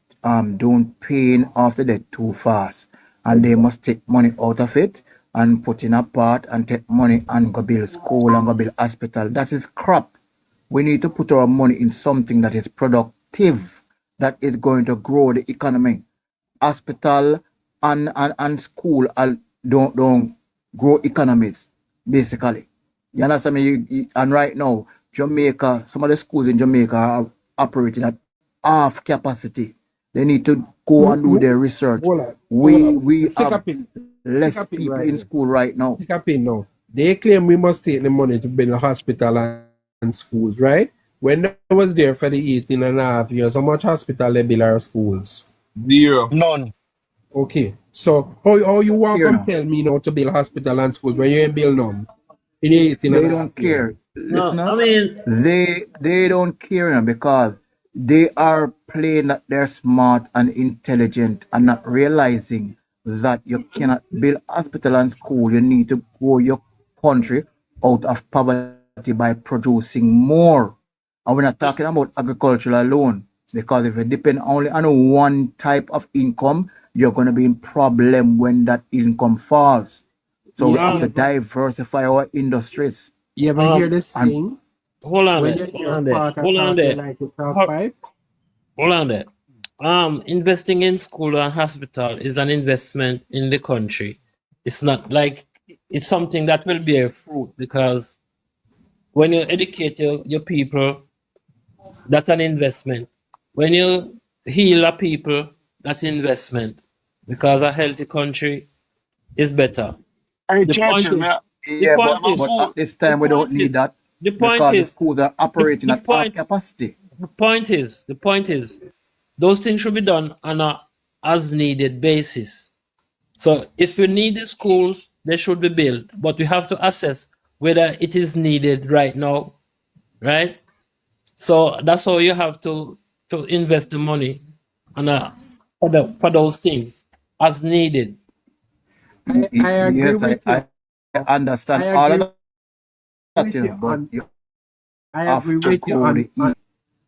don't paying off the debt too fast, and they must take money out of it and put in a part and take money and go build school and go build hospital. That is crap. We need to put our money in something that is productive, that is going to grow the economy. Hospital and school don't grow economies, basically. You understand me? And right now, Jamaica, some of the schools in Jamaica are operating at half capacity. They need to go and do their research. Hold on, We Stick have up in, less people right in now. school right now. Stick up in now. They claim we must take the money to build a hospital and schools, right? When I was there for the 18.5 years, how much hospital they build our schools? Zero. None. Okay. So how you want Here come now. tell me now to build hospital and schools when you ain't build none in the 18 and They a don't half years? care. Listen No, I up. mean, They don't care because they are playing that they're smart and intelligent and not realizing that you cannot build hospital and school. You need to grow your country out of poverty by producing more. And we're not talking about agriculture alone, because if you depend only on one type of income, you're going to be in problem when that income falls. So we have to diversify our industries You ever hear this and saying? hold on When there. you Hold hear a on there. pot Hold on attack, you there. like to talk Hold, pipe? hold on there. Investing in school and hospital is an investment in the country. It's not like it's something that will bear fruit because when you educate your people, that's an investment. When you heal a people, that's investment because a healthy country is better. Hey, The point Churchill, is, me, the yeah, me point have a is, but fool. at this the time we don't point need is, that the point because the is, schools are operating the at half point, capacity. the point is, those things should be done on a as needed basis. So if you need the schools, they should be built, but we have to assess whether it is needed right now, right? So that's how you have to invest the money on for those things as needed. I agree Yes, with you. I understand I all of agree that, with you but on. you I have agree to with you grow the on.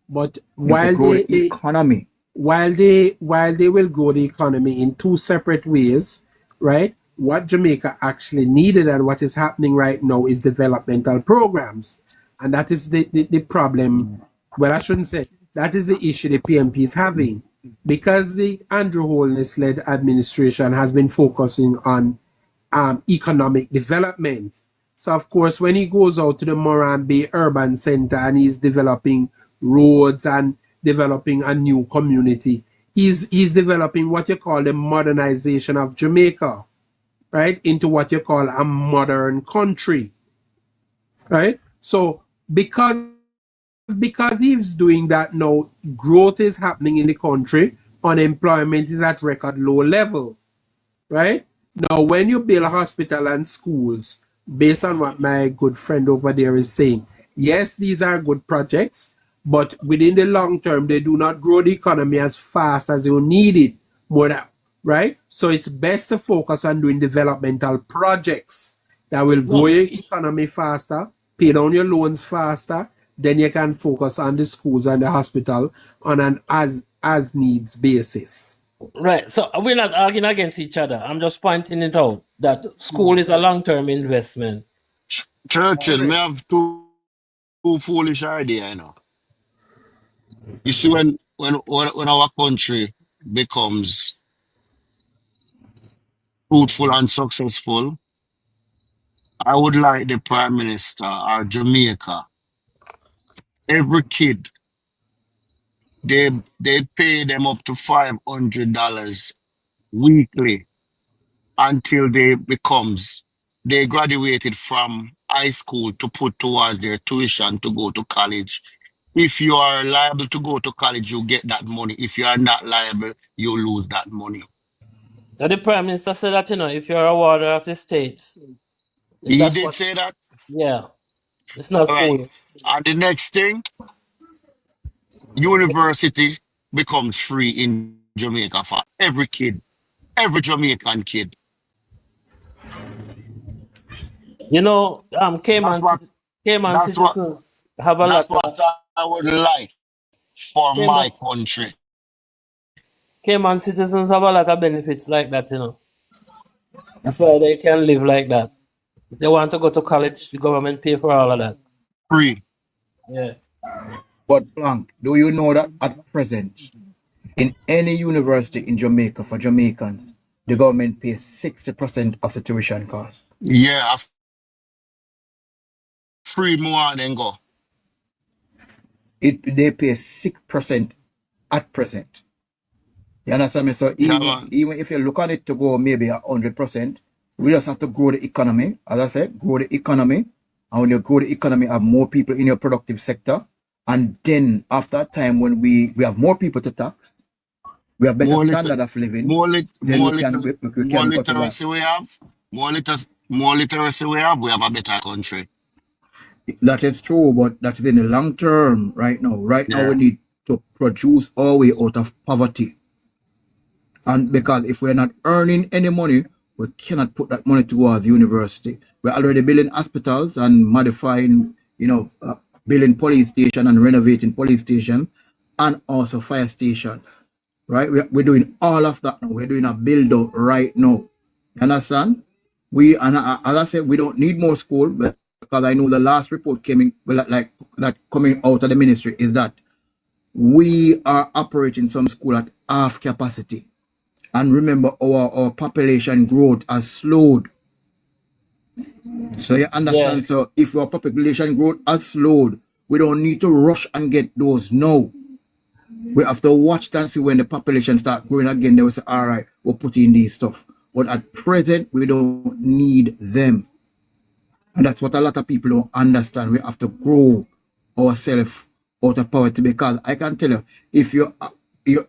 But you have to grow the economy. while they will grow the economy in two separate ways, right? What Jamaica actually needed and what is happening right now is developmental programs, and that is the problem. Well, I shouldn't say that is the issue the PMP is having, because the Andrew Holness led administration has been focusing on economic development. So, of course, when he goes out to the Moran Bay Urban Center and he's developing roads and developing a new community, he's developing what you call the modernization of Jamaica, right, into what you call a modern country, right? So, because he's doing that now, growth is happening in the country, unemployment is at record low level, right? Now, when you build a hospital and schools, based on what my good friend over there is saying, yes, these are good projects, but within the long term, they do not grow the economy as fast as you need it, right? So it's best to focus on doing developmental projects that will grow No, your economy faster, pay down your loans faster, then you can focus on the schools and the hospital on an as needs basis. right. So we're not arguing against each other. I'm just pointing it out that school is a long-term investment. Churchill, me Alright. have two foolish idea, you know. You see, when our country becomes fruitful and successful, I would like the Prime Minister or Jamaica, every kid they pay them up to $500 weekly until they graduated from high school to put towards their tuition to go to college. If you are liable to go to college, you get that money. If you are not liable, you lose that money. So the Prime Minister said that, if you're a warder of the states, He that's did what, say that. yeah, it's not All right. foolish. And the next thing, university becomes free in Jamaica for every kid, every Jamaican kid. That's what Cayman that's what citizens have a that's lot what of I would like for Cayman, my country. Cayman citizens have a lot of benefits like that, That's why they can live like that. If they want to go to college, the government pay for all of that. Free. Yeah. But Blank, do you know that at present, in any university in Jamaica for Jamaicans, the government pays 60% of the tuition cost? Yeah, free more than go. They pay 6% at present. You understand me? So Yeah, even man. even if you look at it to go maybe 100%, we just have to grow the economy. As I said, grow the economy. And when you grow the economy, have more people in your productive sector. And then after a time when we have more people to tax, we have better standard of living, then we more can go to that. literacy we have. More literacy we have a better country. That is true, but that is in the long term right now. Right now, we Yeah. need to produce our way out of poverty. And because if we're not earning any money, we cannot put that money towards university. We're already building hospitals and modifying, building police station and renovating police station and also fire station. Right? We're doing all of that now. We're doing a build out right now. You understand? As I said, we don't need more school, but because I know the last report came in, like that coming out of the ministry is that we are operating some school at half capacity. And remember, our population growth has slowed. So you understand? Yeah. So if our population growth has slowed, we don't need to rush and get those now. We have to watch and see when the population start growing again. They will say, all right, we'll put in these stuff. But at present, we don't need them. And that's what a lot of people don't understand. We have to grow ourselves out of poverty, because I can tell you, if you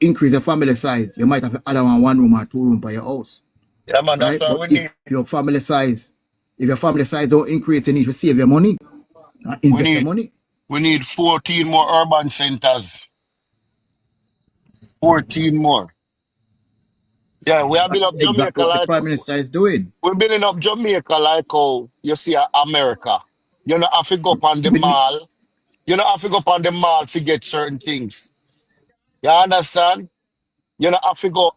increase the family size, you might have to add on 1 room or 2 room per your house. Yeah, man, that's Right? why But we if need your family size don't increase, you need to save your money and we invest your need money. we need 14 more urban centers. 14 more. Yeah, we are That's building up exactly Jamaica what the like Prime Minister is doing. we're building up Jamaica like how you see America. You know, have to go up on the We need, mall. You know, have to go up on the mall to get certain things. You understand? You know, have to go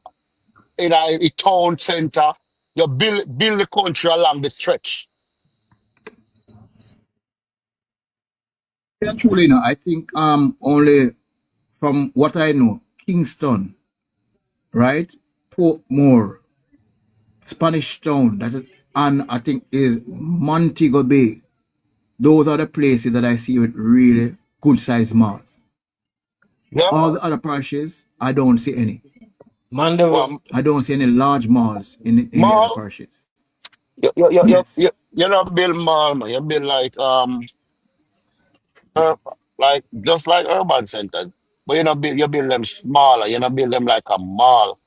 in a town center. You build the country along the stretch. truly, I think only from what I know, Kingston, right? Portmore, Spanish Town, that is, and I think is Montego Bay. Those are the places that I see with really good sized malls. Yeah, All man. the other parishes, I don't see any. Mandeville. Well, I don't see any large malls in the other mall, parishes. you Yes. you not build mall, man. You build uh, like just like urban centers. But you build them smaller. You not build them like a mall.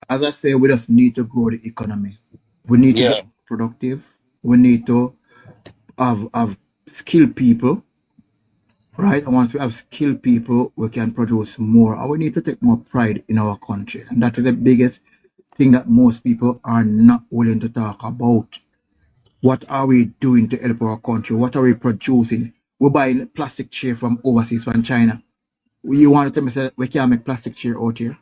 As I say, we just need to grow the economy. We need to Yeah. get productive. We need to have skilled people, right? And once we have skilled people, we can produce more. And we need to take more pride in our country. And that is the biggest thing that most people are not willing to talk about. What are we doing to help our country? What are we producing? We're buying plastic chair from overseas, from China. You want to tell me say we can't make plastic chair out here?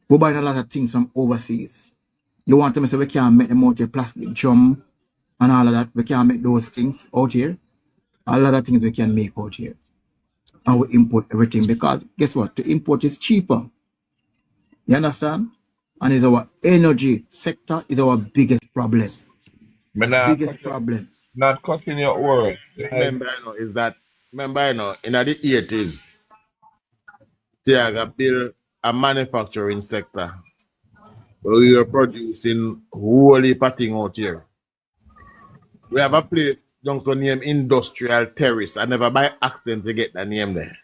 We're buying a lot of things from overseas. You want to say we can't make them out here, plastic drum and all of that. We can't make those things out here. A lot of things we can make out here. And we import everything, because guess what? To import is cheaper. You understand? And it's our energy sector is our biggest problem. Me Biggest problem. not cutting your word. Remember, is that remember, in the 80s, they built a manufacturing sector. We were producing whole heap of thing out here. We have a place down to name Industrial Terrace. I never by accident to get the name there.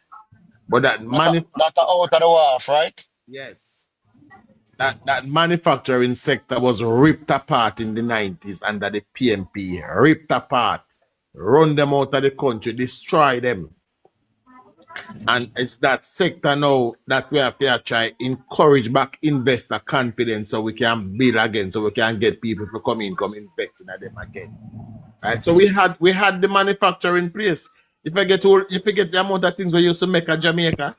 But that That out of the wharf, right? yes. That manufacturing sector was ripped apart in the 90s under the PMP. Ripped apart. Run them out of the country, destroy them. And it's that sector now that we have to try encourage back investor confidence so we can build again, so we can get people to come invest in them again. Right. So we had the manufacturing place. If I get the amount of things we used to make at Jamaica,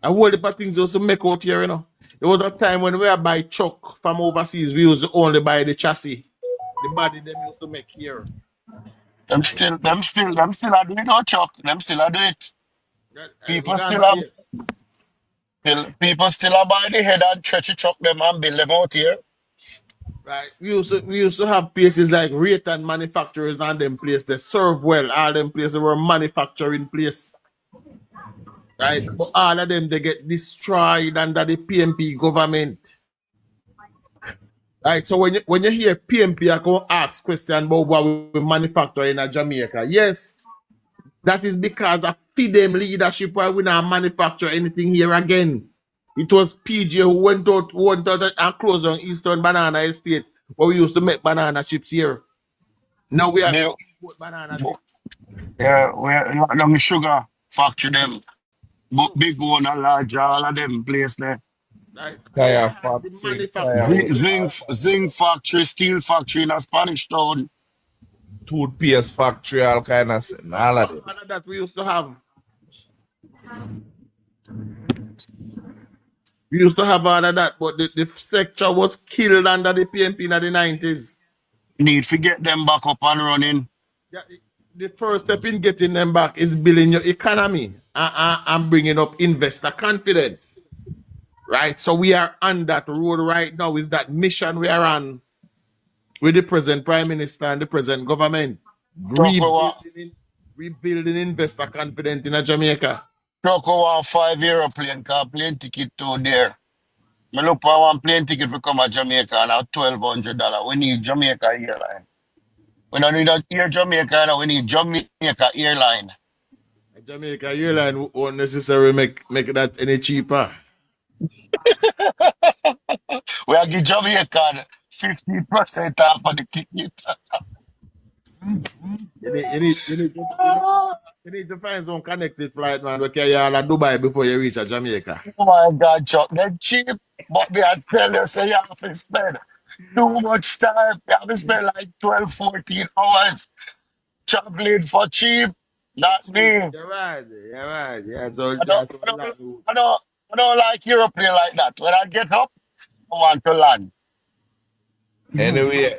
a whole heap of things we used to make out here, There was a time when we were buy truck from overseas, we used to only buy the chassis. The body them used to make here. Them still are doing no chuck. Them still are do it. People still are buy the head and stretchy chuck them and build them out here. Right. We used to have places like rate and manufacturers and them places they serve well. All them places were manufacturing place. Right. But all of them they get destroyed under the PMP government. Right. So when you hear PMP, I go ask question about what we manufacture in Jamaica. Yes, that is because of them leadership why we not manufacture anything here again. It was PJ who went out and closed on Eastern Banana Estate where we used to make banana chips here. Now we have banana chips. Yeah, we're long sugar factory them. But big one and large, all of them place there. Right. Tire The factory, manufacturing. Zinc factory, steel factory in a Spanish town. toothpaste factory, all kind of all of them. All of that we used to have. We used to have all of that, but the sector was killed under the PMP in the 90s. Need to get them back up and running. Yeah, the first step in getting them back is building your economy and bringing up investor confidence. Right? So we are on that road right now. Is that mission we are on with the present Prime Minister and the present government. Rebuilding investor confidence in Jamaica. Choco want 5 aeroplane, car plane ticket to there. Me look for one plane ticket to come to Jamaica and $1,200. We need Jamaica Airline. We don't need Air Jamaica, no, we need Jamaica Airline. Jamaica Airline won't necessarily make that any cheaper. We are give Jamaica 50% off of the ticket. You need to find some connected flight, man. We carry you all to Dubai before you reach Jamaica. Oh my God, Chuck, they're cheap. But me, I tell you, say you have to spend too much time. You have to spend like 12, 14 hours traveling for cheap. Not me. You're right. Yeah, so I don't like European like that. When I get up, I want to land. Anyway,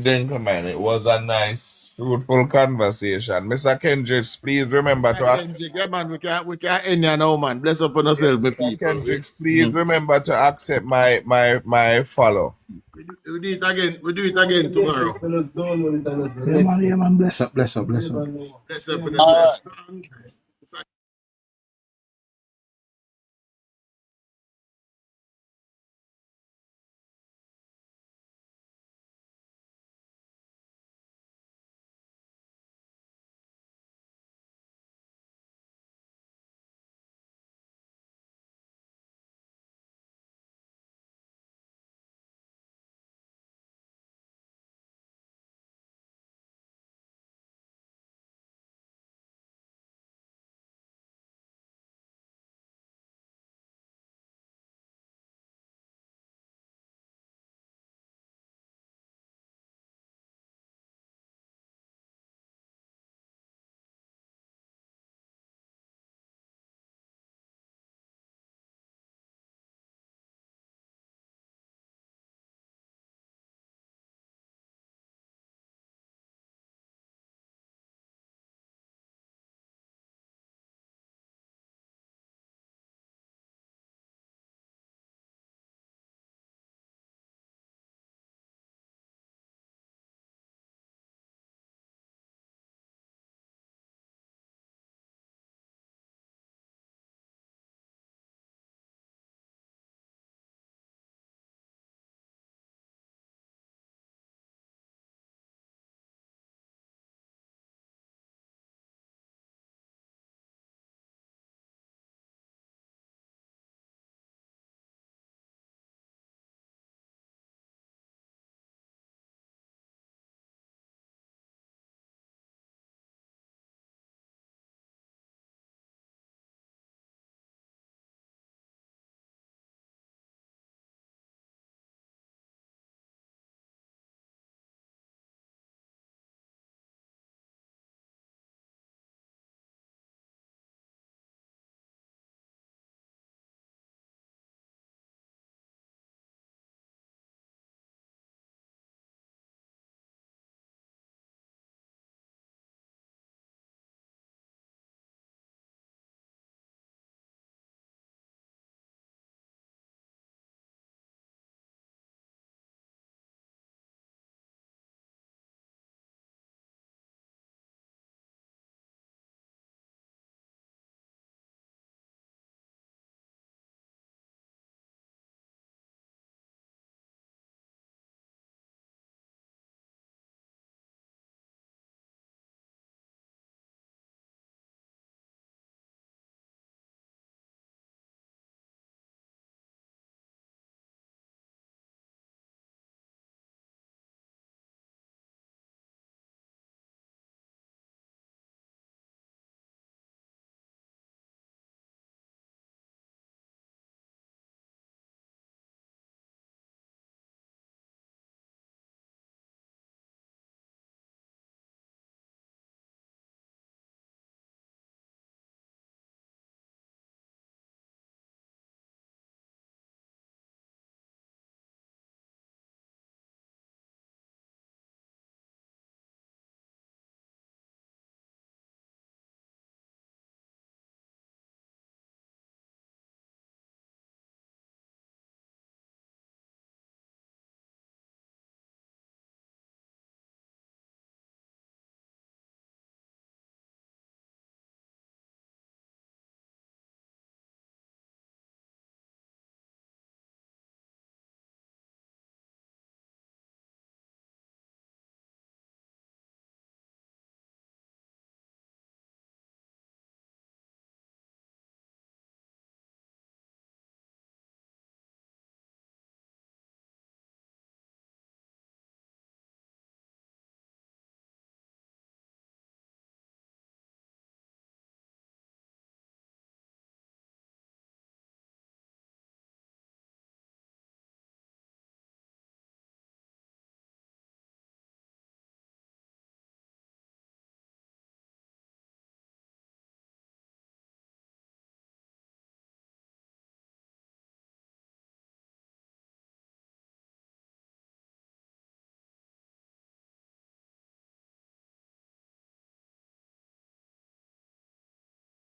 gentlemen, it was a nice, fruitful conversation. Mr. Kendricks, please remember to yeah, man, we can't end here now, man. Bless up on yourself, my people. Kendricks, please remember to accept my follow. We do it again. We do it again tomorrow. Yeah, man, bless up. Bless up on yourself.